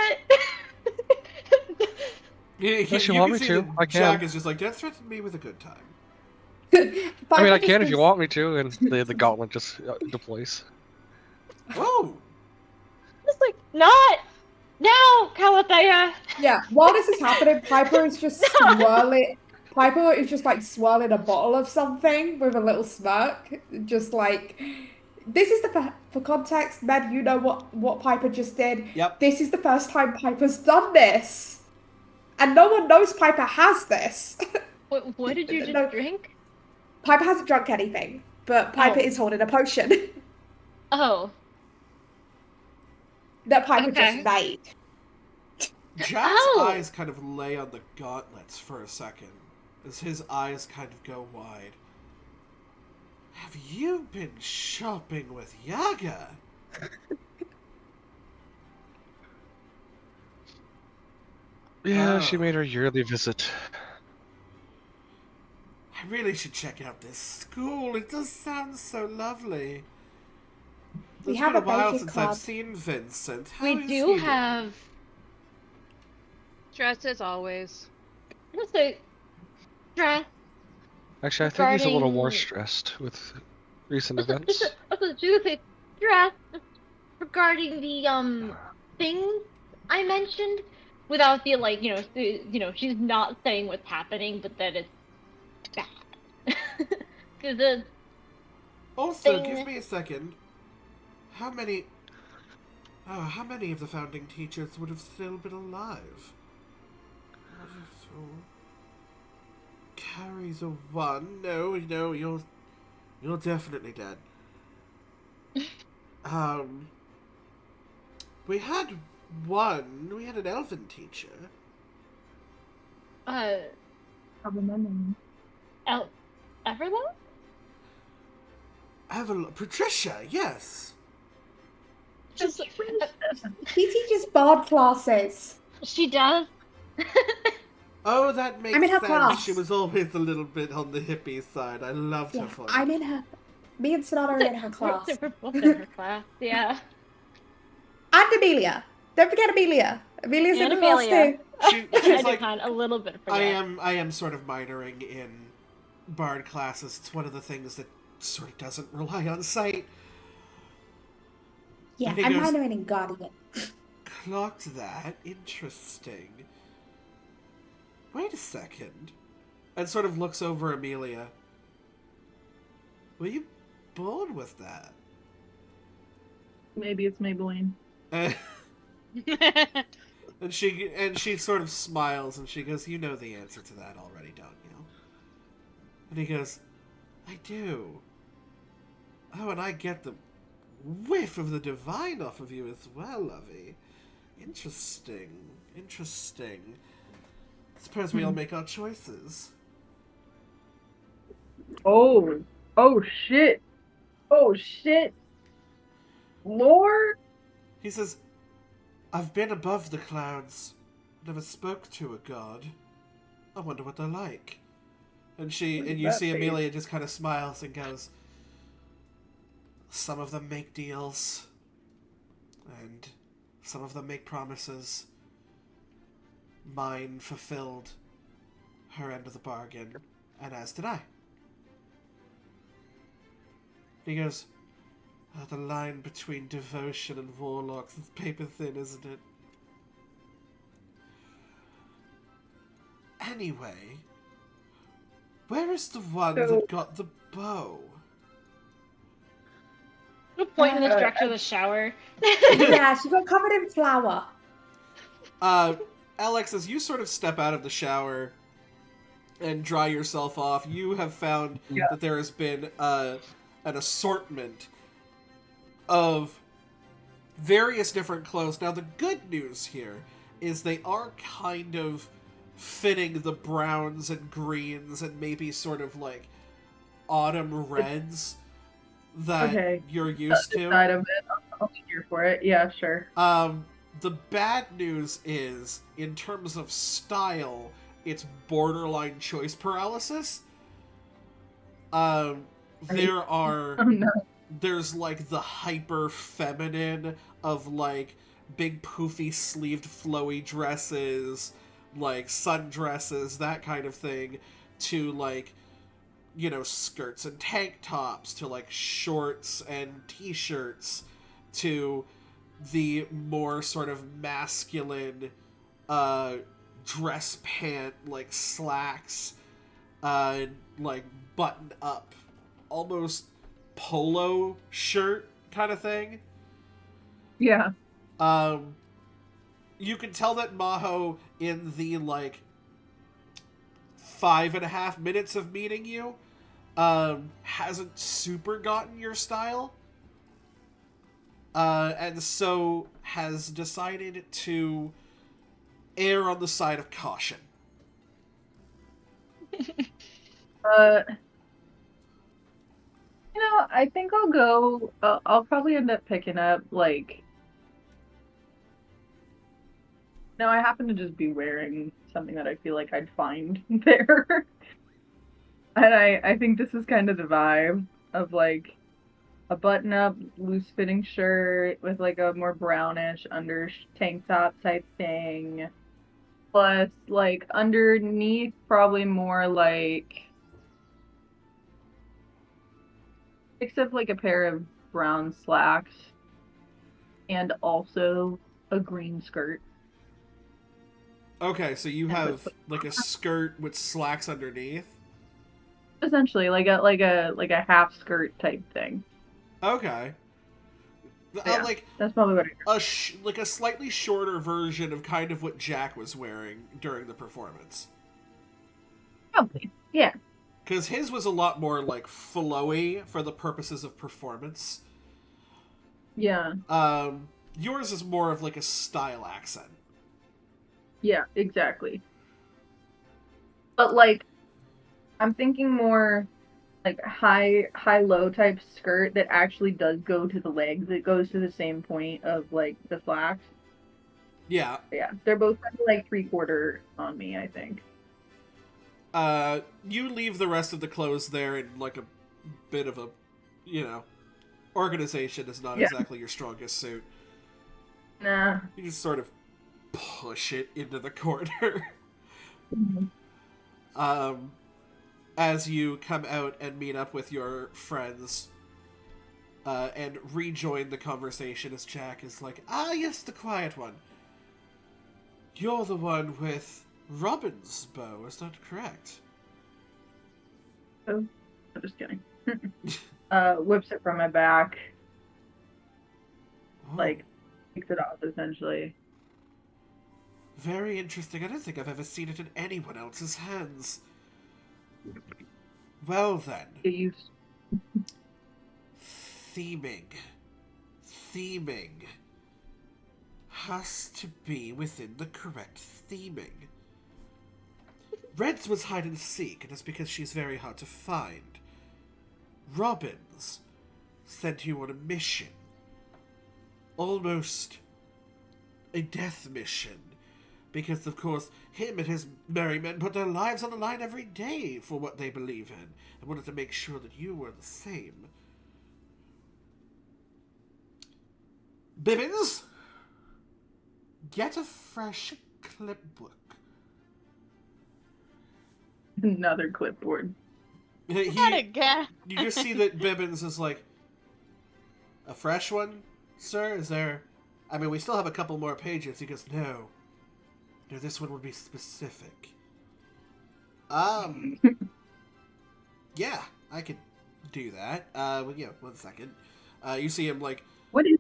it. Unless you want me to, I can. Jack is just like, don't threaten me with a good time. I mean, I can if you want me to, and the gauntlet just deploys. Whoa! Just like, not now, Kawataya. Yeah, while this is happening, Piper is just swirling. Piper is just like swirling a bottle of something with a little smirk, just like. This is for context, Med. You know what Piper just did. Yep. This is the first time Piper's done this, and no one knows Piper has this. What did you just drink? Piper hasn't drunk anything, but Piper is holding a potion. Oh. That Piper just made. Jack's eyes kind of lay on the gauntlets for a second, as his eyes kind of go wide. Have you been shopping with Yaga? Yeah, she made her yearly visit. I really should check out this school. It does sound so lovely. We It's have been a a while bacon since club. I've seen Vincent. How We is do he have. Stressed as always. I'm gonna say stress. Actually, I think he's a little more Regarding- stressed with recent events. I was just gonna say stress regarding the things I mentioned, without the like, she's not saying what's happening, but that it's bad. Because Also, thing- give me a second. How many of the founding teachers would have still been alive? Carries a 1. No, you're definitely dead. We had an elven teacher. Everlong? Patricia, yes. She teaches bard classes. She does. Oh, that makes I'm in her sense. class. She was always a little bit on the hippie side. I loved her for it. I'm in her. Me and Sonata are in her class. We're both in her class, yeah. And Amelia. Don't forget Amelia. Amelia's in And the class Amelia. too. She's I like, kind a little bit forget. I am sort of minoring in bard classes. It's one of the things that sort of doesn't rely on sight. Yeah, And he I'm goes, minoring in Guardian. Clocked that. Interesting. Wait a second. And sort of looks over Amelia. Were you born with that? Maybe it's Maybelline. And she sort of smiles and she goes, "You know the answer to that already, don't you?" And he goes, "I do. Oh, and I get the whiff of the divine off of you as well, Lovey. Interesting. Suppose we all make our choices." Oh, Oh shit! Oh shit! Lord! He says, I've been above the clouds, never spoke to a god. I wonder what they're like. And you see Amelia just kind of smiles and goes, some of them make deals, and some of them make promises. Mine fulfilled her end of the bargain, and as did I. He goes, the line between devotion and warlocks is paper thin, isn't it? Anyway, where is the one that got the bow? Point in the direction of the shower. Yeah, she got covered in flour. Alex, as you sort of step out of the shower and dry yourself off, you have found that there has been an assortment of various different clothes. Now, the good news here is they are kind of fitting the browns and greens and maybe sort of like autumn reds that you're used to. Side of it. I'll be here for it. Yeah, sure. The bad news is, in terms of style, it's borderline choice paralysis. There are... Oh, no. There's, like, the hyper-feminine of, like, big poofy sleeved flowy dresses, like, sundresses, that kind of thing, to, like, you know, skirts and tank tops, to, like, shorts and t-shirts, to the more sort of masculine dress pant, like, slacks, like, button-up, almost polo shirt kind of thing. Yeah. You can tell that Maho, in the, like, 5.5 minutes of meeting you, hasn't super gotten your style. And so has decided to err on the side of caution. You know, I think I'll go. I'll probably end up picking up like. No, I happen to just be wearing something that I feel like I'd find there, and I think this is kind of the vibe of like a button-up, loose-fitting shirt with like a more brownish under tank top type thing, plus like underneath probably more like. Except like a pair of brown slacks and also a green skirt. Okay, so you have like a skirt with slacks underneath. Essentially, like a half skirt type thing. Okay. Yeah, Like that's probably what I heard. Like a slightly shorter version of kind of what Jack was wearing during the performance. Probably, yeah. Because his was a lot more, like, flowy for the purposes of performance. Yeah. Yours is more of, like, a style accent. Yeah, exactly. But, like, I'm thinking more, like, high-low type skirt that actually does go to the legs. It goes to the same point of, like, the slacks. Yeah. Yeah, they're both kind of, like, 3/4 on me, I think. You leave the rest of the clothes there in, like, a bit of a, you know, organization is not exactly your strongest suit. Nah. You just sort of push it into the corner. Mm-hmm. As you come out and meet up with your friends, and rejoin the conversation as Jack is like, ah, yes, the quiet one. You're the one with Robin's bow, is that correct? Oh, I'm just kidding. Whips it from my back. Oh, Like, takes it off, essentially. very interesting. I don't think I've ever seen it in anyone else's hands. Well then. It used. Theming. Has to be within the correct theming. Red's was hide and seek, and it's because she's very hard to find. Robbins sent you on a mission. Almost a death mission. Because, of course, him and his merry men put their lives on the line every day for what they believe in, and wanted to make sure that you were the same. Bibbins, get a fresh clipbook. Another clipboard. Not again. You just see that Bibbins is like, a fresh one, sir? Is there... I mean, we still have a couple more pages. He goes, no. No, this one would be specific. Yeah, I could do that. Well, yeah, 1 second. You see him, like... What is...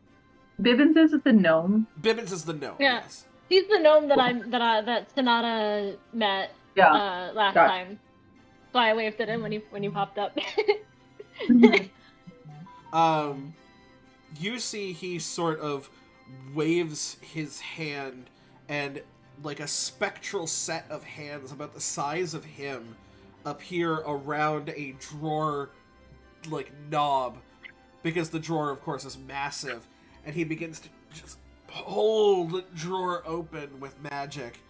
Bibbins is the gnome? Bibbins is the gnome, Yeah. yes. He's the gnome that Sonata met last Gotcha. time. So I waved at him when he popped up. You see he sort of waves his hand, and like a spectral set of hands about the size of him appear around a drawer, like, knob, because the drawer, of course, is massive, and he begins to just pull the drawer open with magic.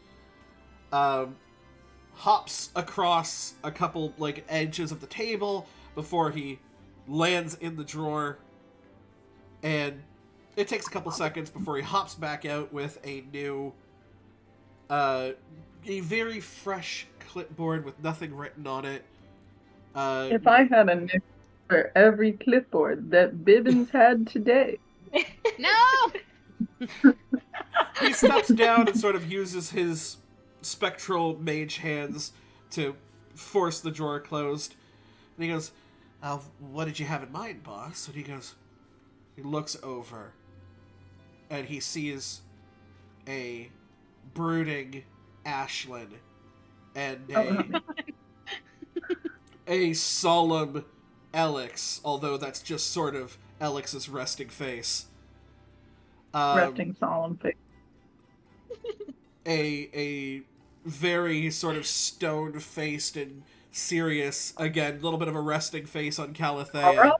Hops across a couple, like, edges of the table before he lands in the drawer, and it takes a couple seconds before he hops back out with a new, a very fresh clipboard with nothing written on it. If I had a nickel for every clipboard that Bibbins had today. No! He steps down and sort of uses his spectral mage hands to force the drawer closed. And he goes, what did you have in mind, boss? And he looks over, and he sees a brooding Ashlyn and a solemn Alex, although that's just sort of Alex's resting face. Resting solemn face. A very sort of stone-faced and serious, again, a little bit of a resting face on Calathea.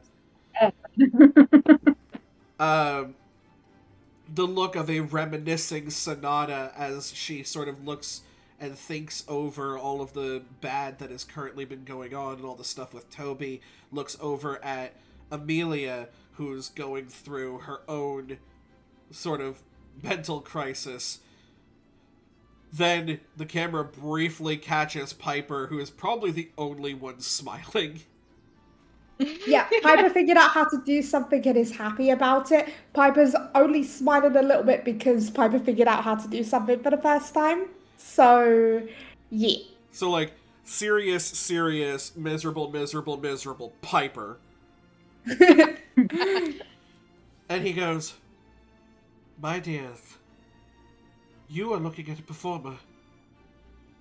The look of a reminiscing Sonata as she sort of looks and thinks over all of the bad that has currently been going on and all the stuff with Toby, looks over at Amelia, who's going through her own sort of mental crisis. Then the camera briefly catches Piper, who is probably the only one smiling. Yeah, Piper figured out how to do something and is happy about it. Piper's only smiling a little bit because Piper figured out how to do something for the first time. So, yeah. So, like, serious, miserable Piper. And he goes, my dears, you are looking at a performer.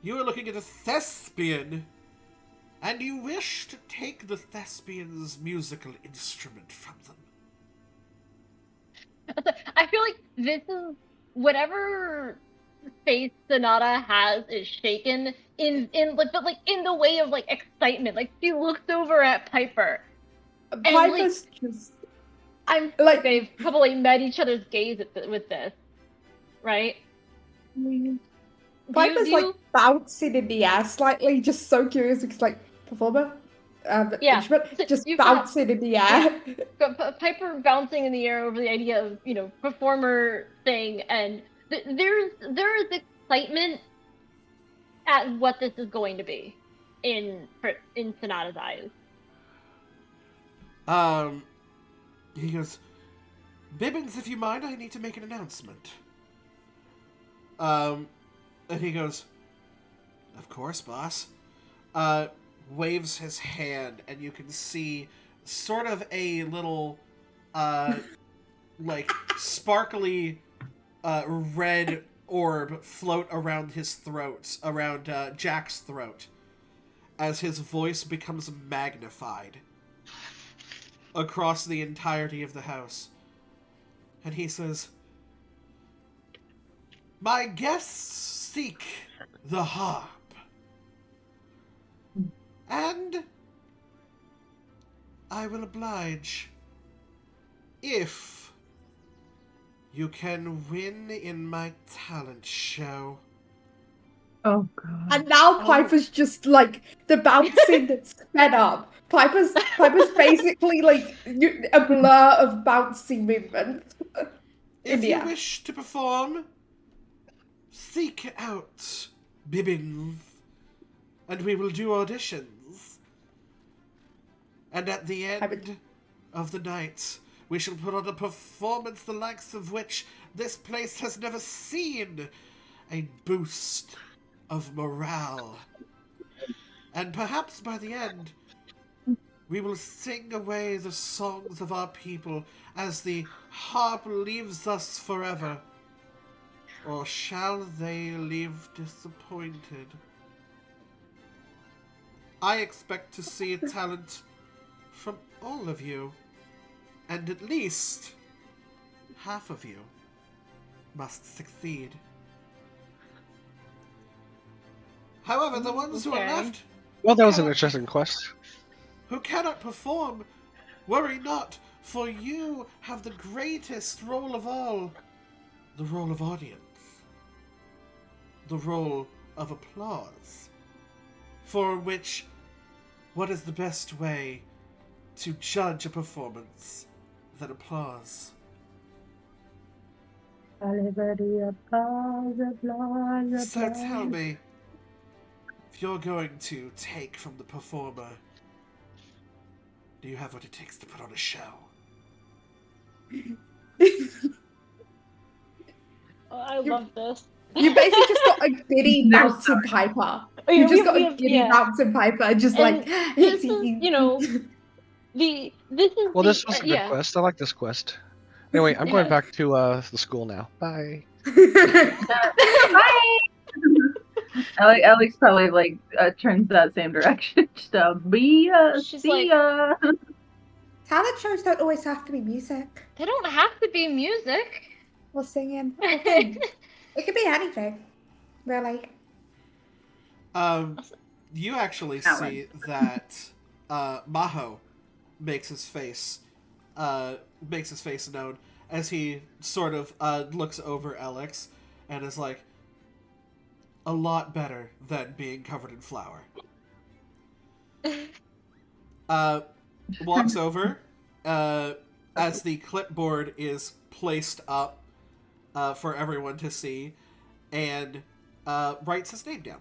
You are looking at a thespian. And you wish to take the thespian's musical instrument from them. I feel like this is whatever face Sonata has is shaken in the way of like excitement. Like she looks over at Piper. Piper's just I'm like they've probably met each other's gaze with this, right? Piper's like bouncing in the air slightly, just so curious because like performer, instrument, just bouncing in the air. Piper bouncing in the air over the idea of performer thing, and there is excitement at what this is going to be in Sonata's eyes. He goes, Bibbins, if you mind, I need to make an announcement. And he goes, of course, boss. Waves his hand, and you can see sort of a little, like, sparkly, red orb float around his throat, around Jack's throat, as his voice becomes magnified across the entirety of the house. And he says, my guests seek the harp. And I will oblige. If you can win in my talent show. Oh god. And now Piper's just like the bouncing sped up. Piper's basically like a blur of bouncing movement. If you Yeah. wish to perform, seek out Bibbins, and we will do auditions. And at the end of the night, we shall put on a performance the likes of which this place has never seen. A boost of morale. And perhaps by the end, we will sing away the songs of our people as the harp leaves us forever. Or shall they leave disappointed? I expect to see talent from all of you, and at least half of you must succeed. However, the ones who are left, Well, that was an interesting quest. who cannot perform, worry not, for you have the greatest role of all, the role of audience, the role of applause, for which, what is the best way to judge a performance than applause? So tell me, if you're going to take from the performer, do you have what it takes to put on a show? I love this. You basically just got a giddy bouncing Piper. You just got a giddy bouncing Piper, just like. This is, you know, this is. Well, this was a good quest. I like this quest. Anyway, I'm going back to the school now. Bye. Bye. Alex probably like turns that same direction. So She's see like- ya. Talent shows don't always have to be music They don't have to be music. or singing. It could be anything, really. You actually Alan. see that Maho makes his face known as he sort of looks over Alex and is like, a lot better than being covered in flour. Walks over as the clipboard is placed up for everyone to see, and writes his name down.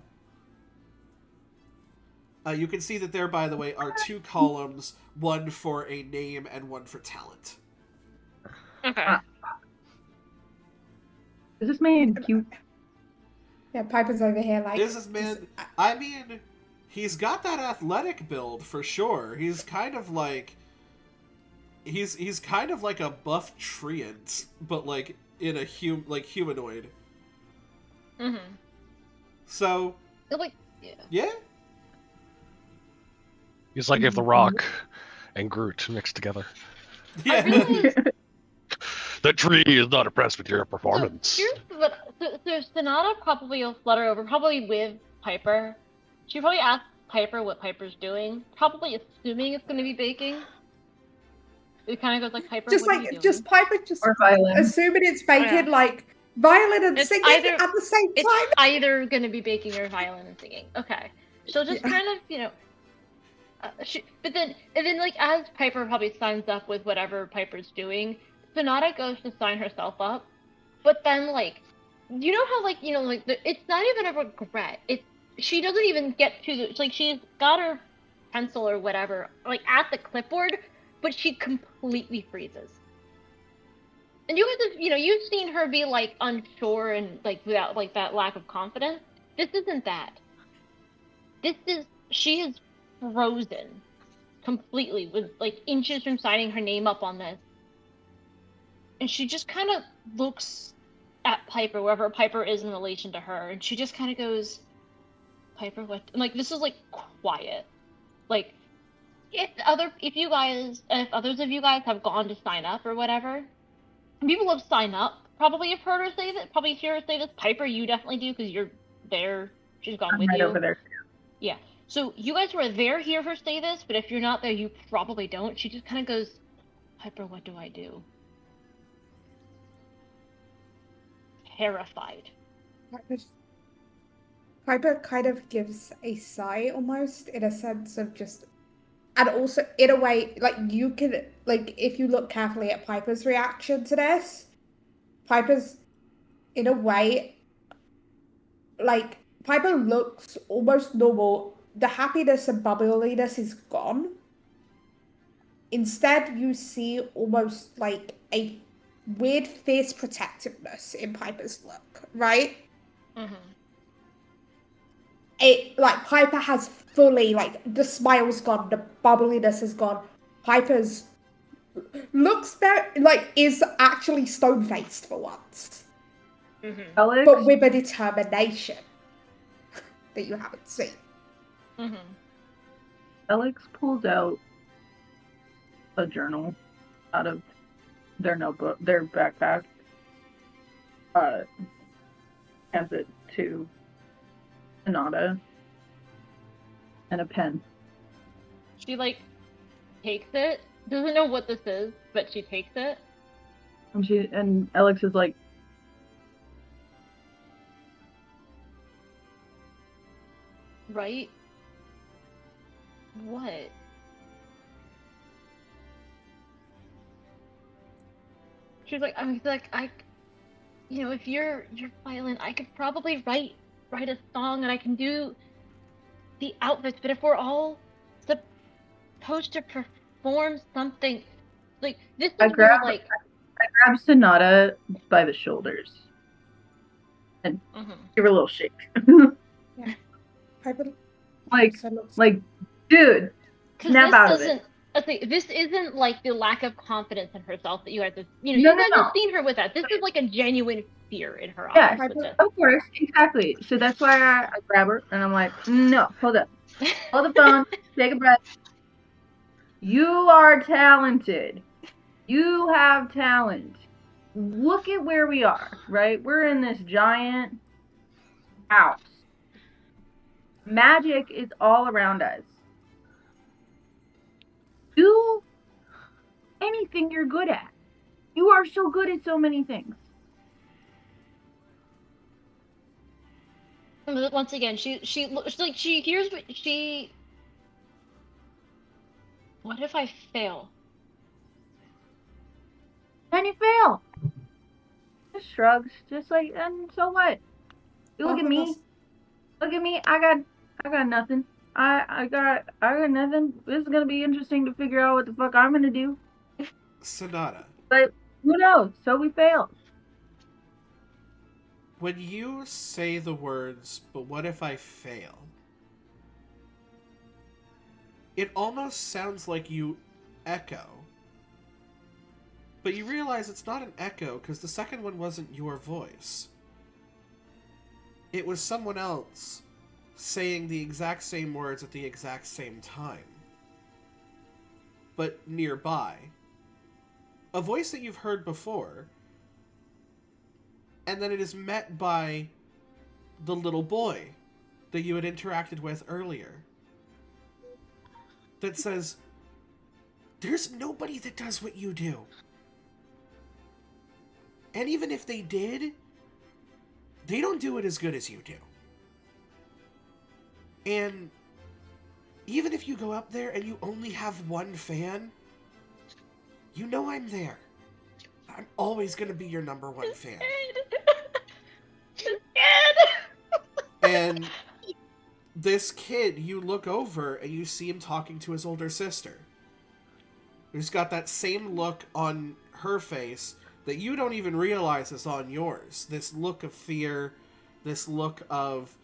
You can see that there, by the way, are two columns, one for a name and one for talent. Okay. Is this man cute? Yeah, Piper's over here like. This is man. I mean, he's got that athletic build for sure. He's kind of like. He's kind of like a buff treant, but like in a humanoid. Mm-hmm. So. Like, Yeah. He's like if The Rock and Groot mixed together. Yeah. The tree is not impressed with your performance. So Sonata probably will flutter over, probably with Piper. She probably asks Piper what Piper's doing, probably assuming it's going to be baking. It kind of goes like, Piper, Just what are you like, doing? just Piper, just Or violin. assuming it's baking, Yeah. like violin and It's singing either- at the same It's time. either going to be baking or violin and singing. Okay. She'll just kind of, you know. But then like, as Piper probably signs up with whatever Piper's doing, Sonata goes to sign herself up. But then, like, you know how, like, you know, like, it's not even a regret. She doesn't even get to the, like, she's got her pencil or whatever, like, at the clipboard, but she completely freezes. And you guys have, you know, you've seen her be, like, unsure and, like, without, like, that lack of confidence. This isn't that. She is frozen completely, with, like, inches from signing her name up on this. And she just kind of looks at Piper, wherever Piper is in relation to her, and she just kind of goes, Piper, what? And, like, this is, like, quiet. Like, if others of you guys have gone to sign up or whatever, people have signed up, probably have heard her say that, probably hear her say this. Piper, you definitely do, because you're there. She's gone I'm with right you. over there. Yeah. So you guys were there, hear her say this, but if you're not there, you probably don't. She just kind of goes, Piper, what do I do? Terrified. Piper kind of gives a sigh almost in a sense of just, and also in a way, like you can, like if you look carefully at Piper's reaction to this, Piper's in a way, like Piper looks almost normal. The happiness and bubbliness is gone. Instead, you see almost like a weird fierce protectiveness in Piper's look, right? Mm-hmm. It like Piper has fully like the smile's gone, the bubbliness is gone. Piper's looks very like is actually stone faced for once, Alex, but with a determination that you haven't seen. Mm-hmm. Alex pulls out a journal out of their notebook, their backpack. Hands it to Sonata and a pen. She like takes it. Doesn't know what this is, but she takes it. And Alex is like, Right? What? She's like, you know, if you're violent, I could probably write a song and I can do the outfits, but if we're all supposed to perform something, like this is where like I grab Sonata by the shoulders and give her a little shake. Yeah, Piper like, also looks dude, snap out of it. Okay, this isn't like the lack of confidence in herself that you guys have, you know, No, you guys no. have seen her with that. This is like a genuine fear in her Yeah, eyes with this. of course, exactly. So that's why I grab her and I'm like, no, hold up. Hold the phone, take a breath. You are talented. You have talent. Look at where we are, right? We're in this giant house. Magic is all around us. Do anything you're good at. You are so good at so many things. Once again, she looks like she hears what she. What if I fail? Then you fail. Just shrugs, just like, and so what? You look at me. Look at me. I got nothing. I got nothing. This is gonna be interesting to figure out what the fuck I'm gonna do. Sonata, But who knows? So we failed. when you say the words, but what if I fail? It almost sounds like you echo. But you realize it's not an echo because the second one wasn't your voice. It was someone else saying the exact same words at the exact same time. But nearby. A voice that you've heard before. And then it is met by the little boy that you had interacted with earlier. That says, there's nobody that does what you do. And even if they did, they don't do it as good as you do. And even if you go up there and you only have one fan, you know I'm there. I'm always going to be your number one fan. And this kid, you look over and you see him talking to his older sister, who's got that same look on her face that you don't even realize is on yours. This look of fear, this look of,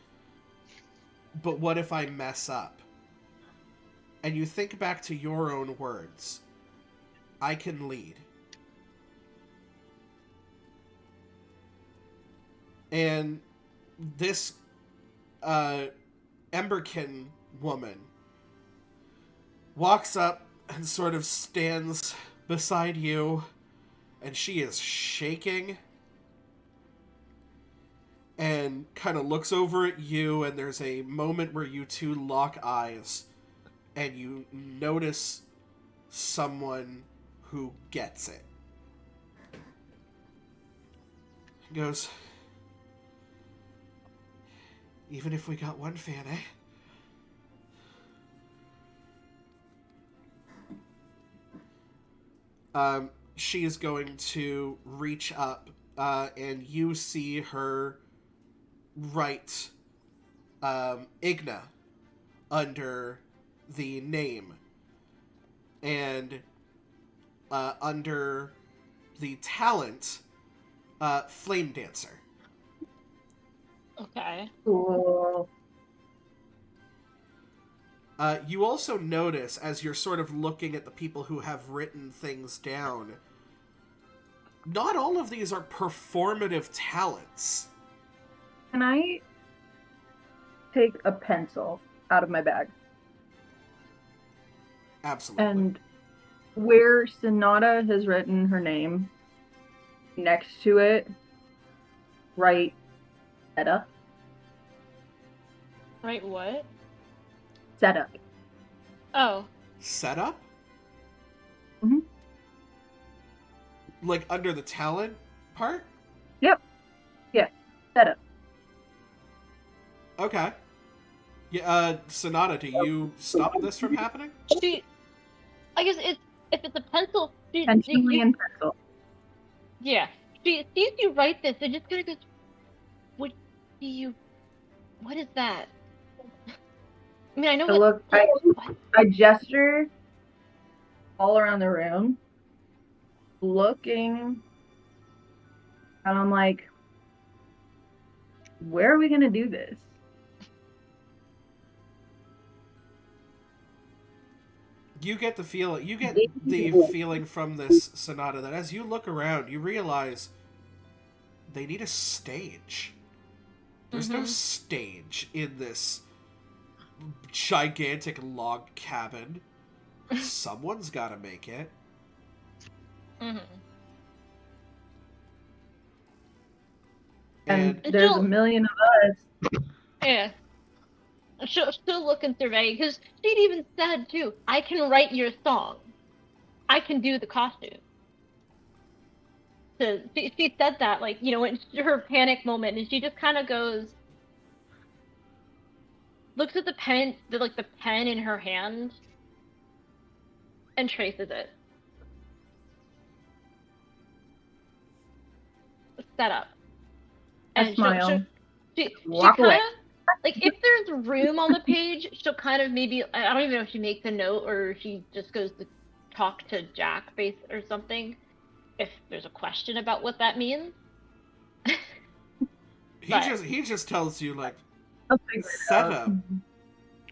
but what if I mess up? And you think back to your own words. I can lead. And this Emberkin woman walks up and sort of stands beside you, and she is shaking. and kind of looks over at you, and there's a moment where you two lock eyes, and you notice someone who gets it. He goes, even if we got one fan, eh? She is going to reach up, and you see her write Igna under the name, and under the talent, Flame Dancer. Okay. Cool. You also notice, as you're sort of looking at the people who have written things down, not all of these are performative talents. Can I take a pencil out of my bag? Absolutely. And where Sonata has written her name, next to it, write Setup. Right, what? Setup. Oh. Setup? Mhm. Like under the talent part? Yep. Yeah. Setup. Okay. Yeah, Sonata, do you stop this from happening? I guess if it's a pencil, Intentionally in pencil. yeah. She sees you write this, and just kind of goes, what is that? I mean, I know I look. what? I gesture all around the room, looking, and I'm like, where are we gonna do this? You get the feeling from this, Sonata, that as you look around, you realize they need a stage. There's no stage in this gigantic log cabin. Someone's got to make it. Mm-hmm. And there's a million of us. Yeah. She'll look and survey, because she'd even said, too, I can write your song. I can do the costume. So she said that, like, in her panic moment, and she just kind of goes, looks at the pen in her hand, and traces it. Set up. And I smile. She Walk kind away. of, like, if there's room on the page, she'll kind of maybe, I don't even know if she makes a note or if she just goes to talk to Jack or something, if there's a question about what that means. He just tells you, like, I'll figure it out. setup.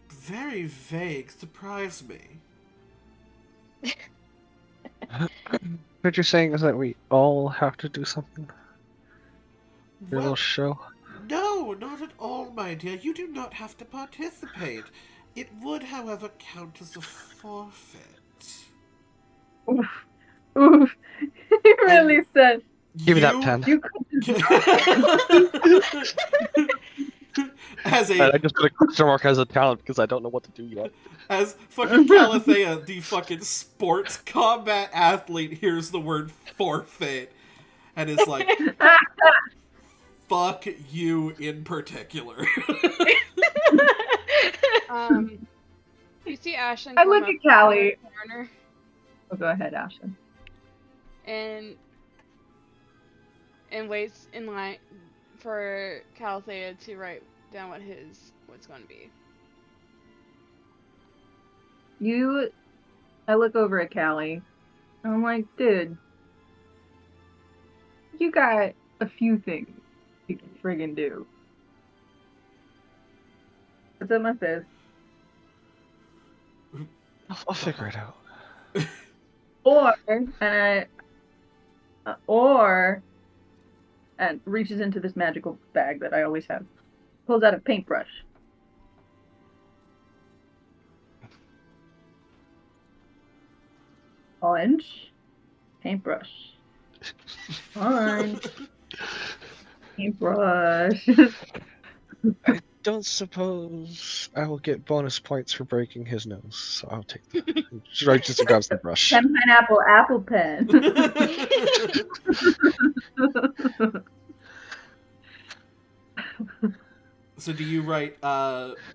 Very vague. Surprise me. What you're saying is that we all have to do something? Your little show? No, not at all, my dear. You do not have to participate. It would, however, count as a forfeit. Oof. Oof. He really said. Give me that pen. You I just put a question mark as a talent because I don't know what to do yet. As fucking Calathea, the fucking sports combat athlete, hears the word forfeit and is like, fuck you in particular. You see Ashlyn I come look up at Callie. in the corner, Oh, go ahead, Ashton. and waits in line for Calathea to write down what's going to be. I look over at Callie. And I'm like, dude, you got a few things you can friggin' do. What's up my fist? I'll figure it out. And reaches into this magical bag that I always have. Pulls out a paintbrush. Orange. Paintbrush. Orange. Paintbrush. I don't suppose I will get bonus points for breaking his nose, so I'll take that. Right, just grabs the brush. 10 pineapple apple pen. So do you write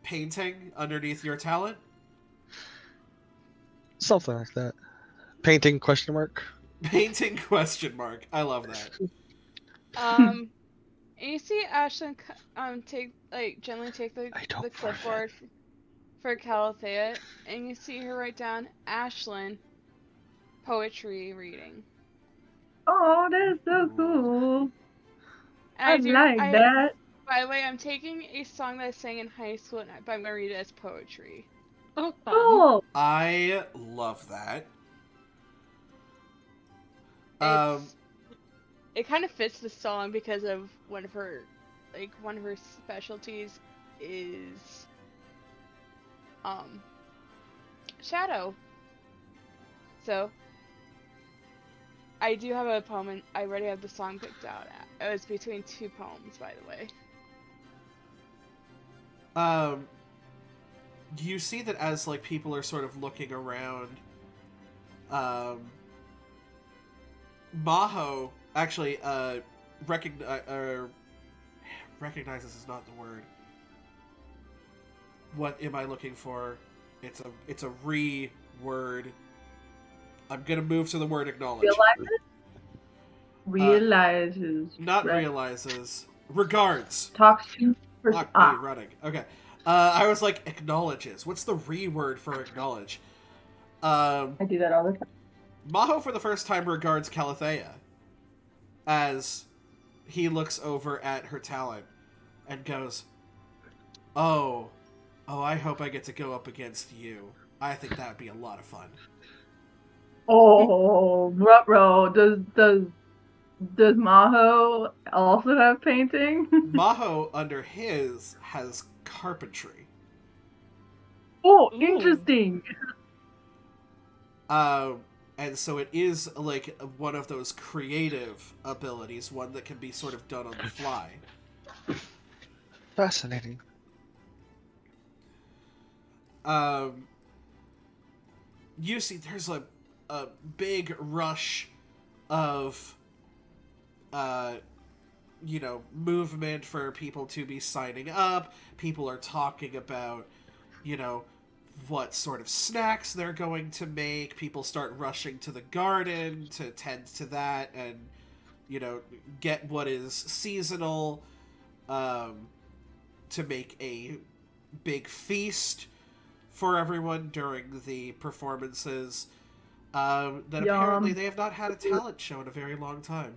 painting underneath your talent? Something like that. Painting question mark. Painting question mark. I love that. And you see Ashlyn gently take the don't clipboard for Calathea, and you see her write down Ashlyn poetry reading. Oh, that's so cool. I And like that. By the way, I'm taking a song that I sang in high school, but I'm gonna read it as poetry. Oh, fun. Cool. I love that. It kind of fits the song because of one of her specialties is shadow. So I do have a poem, and I already have the song picked out. It was between two poems, by the way. You see that as like people are sort of looking around, Maho actually recognizes is not the word. What am I looking for? It's a word. I'm gonna move to the word acknowledge. Realizes. Not realizes. Regards. Talks to person. Fuck me running. Okay. I was like acknowledges. What's the word for acknowledge? I do that all the time. Maho for the first time regards Calathea as he looks over at her talent and goes, Oh, I hope I get to go up against you. I think that would be a lot of fun. Oh, ruh-roh. Does Maho also have painting? Maho under his has carpentry. Oh, Ooh. interesting. And so it is like one of those creative abilities, one that can be sort of done on the fly. Fascinating. You see, there's a big rush of, movement for people to be signing up. People are talking about, what sort of snacks they're going to make. People start rushing to the garden to tend to that and, get what is seasonal, to make a big feast for everyone during the performances. That apparently they have not had a talent show in a very long time.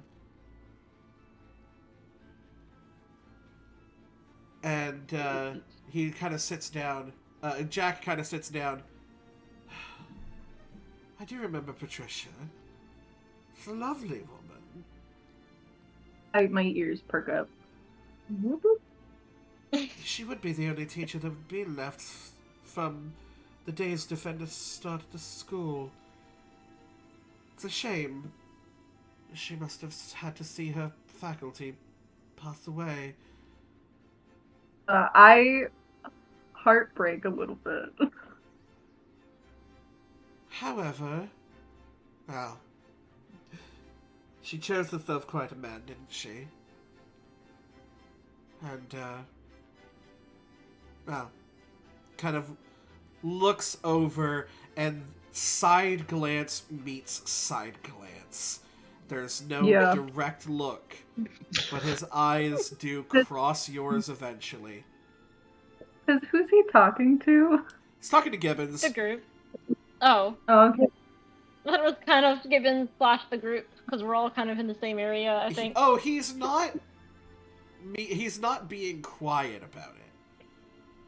And he kind of sits down. Jack kind of sits down. I do remember Patricia. She's a lovely woman. My ears perk up. She would be the only teacher that would be left from the days Defendus started the school. It's a shame. She must have had to see her faculty pass away. I heartbreak a little bit. However, well, she chose herself quite a man, didn't she? And, kind of looks over and side glance meets side glance. There's no direct look, but his eyes do cross yours eventually. Who's he talking to? He's talking to Gibbons. The group. Oh. Okay. That was kind of Gibbons / the group, because we're all kind of in the same area, I think. He's not being quiet about it.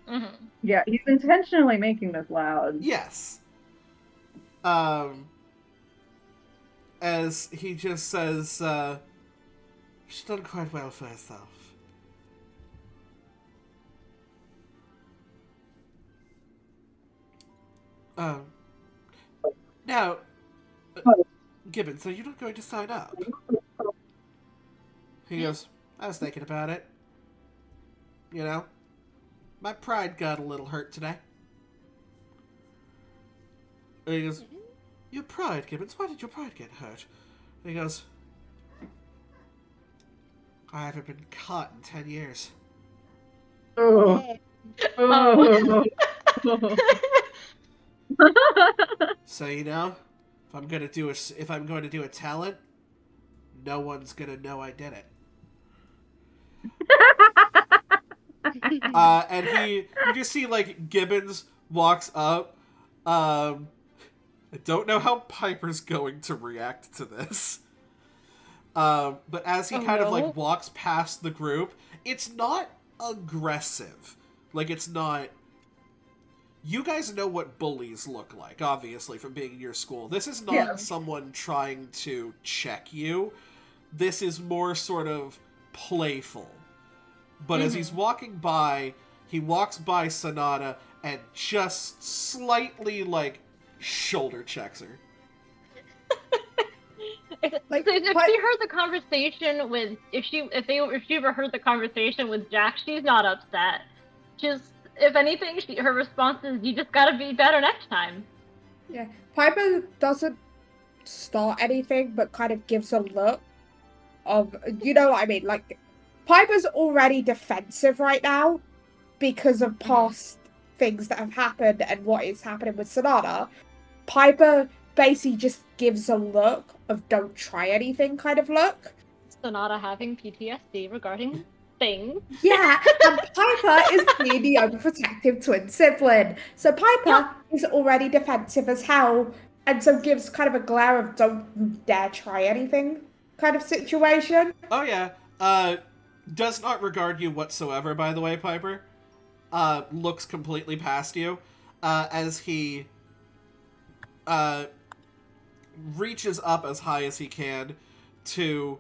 Mm-hmm. Yeah, he's intentionally making this loud. Yes. As he just says, she's done quite well for herself. Now, Gibbons, are you not going to sign up? He goes, I was thinking about it. You know, my pride got a little hurt today. And he goes, your pride, Gibbons? Why did your pride get hurt? And he goes, I haven't been caught in 10 years. Oh. Oh. So, you know, if I'm going to do a talent, no one's going to know I did it. And you just see, like, Gibbons walks up. I don't know how Piper's going to react to this. But as he kind of, like, walks past the group, it's not aggressive. Like, it's not... You guys know what bullies look like, obviously, from being in your school. This is not someone trying to check you. This is more sort of playful. But as he's walking by, he walks by Sonata and just slightly, like, shoulder checks her. Like, So if she heard the conversation with if she ever heard the conversation with Jack, she's not upset. Just if anything, her response is, "You just gotta be better next time." Yeah, Piper doesn't start anything, but kind of gives a look of, you know what I mean? Like, Piper's already defensive right now because of past things that have happened and what is happening with Sonata. Piper basically just gives a look of don't try anything kind of look. Sonata having PTSD regarding things. Yeah, and Piper is being the overprotective twin sibling. So Piper is already defensive as hell, and so gives kind of a glare of don't you dare try anything kind of situation. Oh, yeah. Does not regard you whatsoever, by the way, Piper. Looks completely past you, as he, reaches up as high as he can to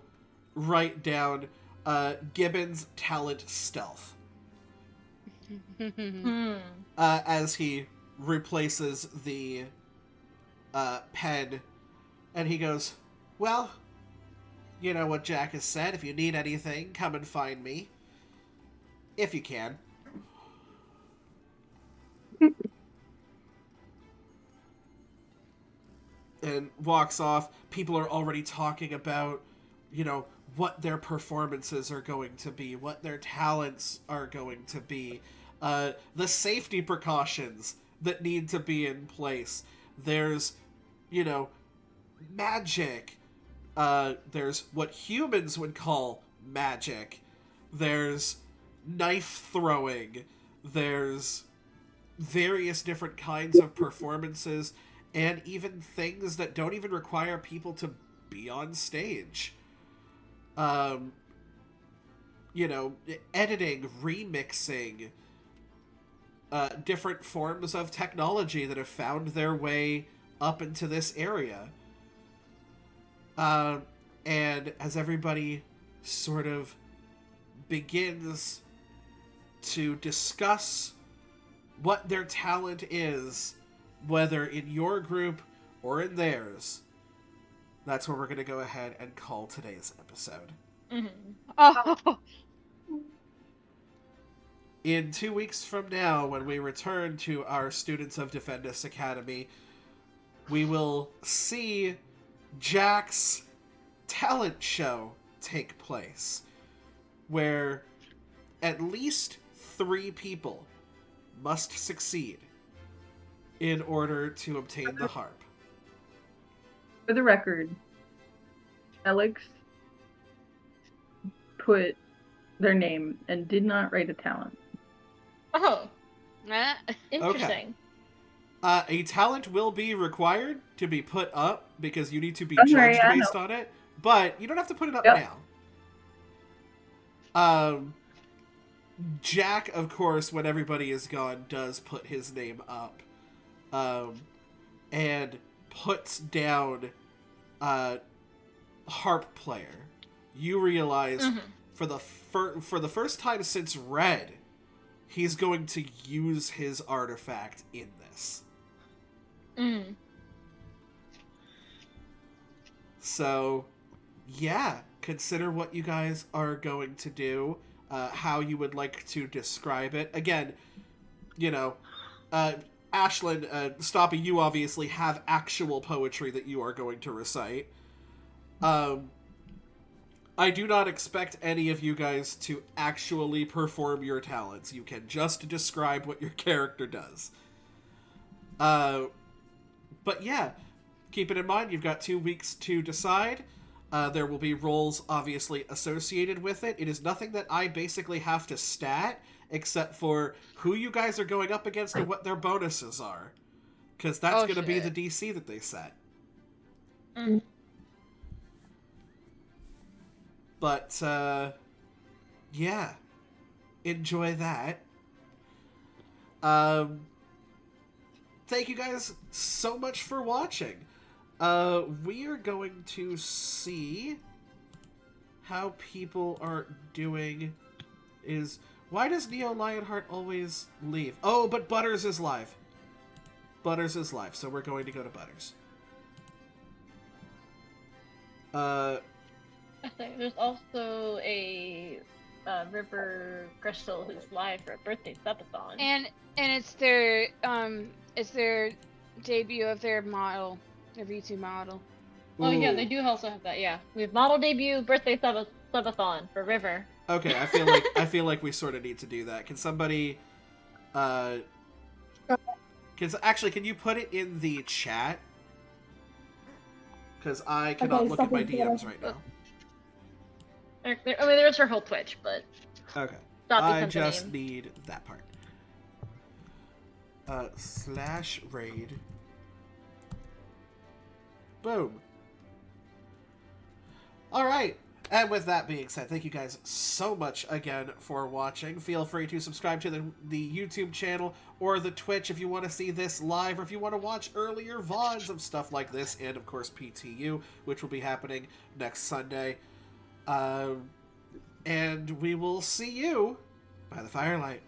write down, Gibbons' talent stealth. As he replaces the, pen, and he goes, well, you know what Jack has said, if you need anything, come and find me. If you can. And walks off. People are already talking about, you know, what their performances are going to be, what their talents are going to be, the safety precautions that need to be in place. There's, you know, magic. There's what humans would call magic. There's knife throwing. There's various different kinds of performances, and even things that don't even require people to be on stage. You know, editing, remixing, different forms of technology that have found their way up into this area. And as everybody sort of begins to discuss what their talent is, whether in your group or in theirs, that's where we're going to go ahead and call today's episode. Oh. In 2 weeks from now, when we return to our Students of Defendus Academy, we will see Jack's talent show take place, where at least 3 people must succeed in order to obtain the harp. For the record, Alex put their name and did not write a talent. Oh, Eh. interesting. A talent will be required to be put up because you need to be Okay, judged I based know. on it, but you don't have to put it up Yep. now. Jack, of course, when everybody is gone, does put his name up, and puts down harp player. You realize for the first time since Red, he's going to use his artifact in this. So, yeah, consider what you guys are going to do, how you would like to describe it. Again, you know, Ashlyn, Stoppy, you obviously have actual poetry that you are going to recite. I do not expect any of you guys to actually perform your talents. You can just describe what your character does. But yeah, keep it in mind, you've got 2 weeks to decide. There will be roles obviously associated with it. It is nothing that I basically have to stat, except for who you guys are going up against and what their bonuses are. Because that's Oh, going to be shit. the DC that they set. Mm. But, yeah. Enjoy that. Thank you guys so much for watching. We are going to see how people are doing. Why does Neo Lionheart always leave? Oh, but Butters is live. Butters is live, so we're going to go to Butters. I think there's also a River Crystal who's live for a birthday subathon. And it's their debut of their model, their V2 model. Oh yeah, Ooh. they do also have that. Yeah, we have model debut birthday subathon for River. Okay, I feel like we sort of need to do that. Can somebody, can you put it in the chat? Because I cannot look at my DMs right now. I mean, there's her whole Twitch, but Okay, Stoppy I sent the just name. need that part. /raid. Boom. All right. And with that being said, thank you guys so much again for watching. Feel free to subscribe to the YouTube channel or the Twitch if you want to see this live, or if you want to watch earlier VODs of stuff like this, and of course PTU, which will be happening next Sunday. And we will see you by the firelight.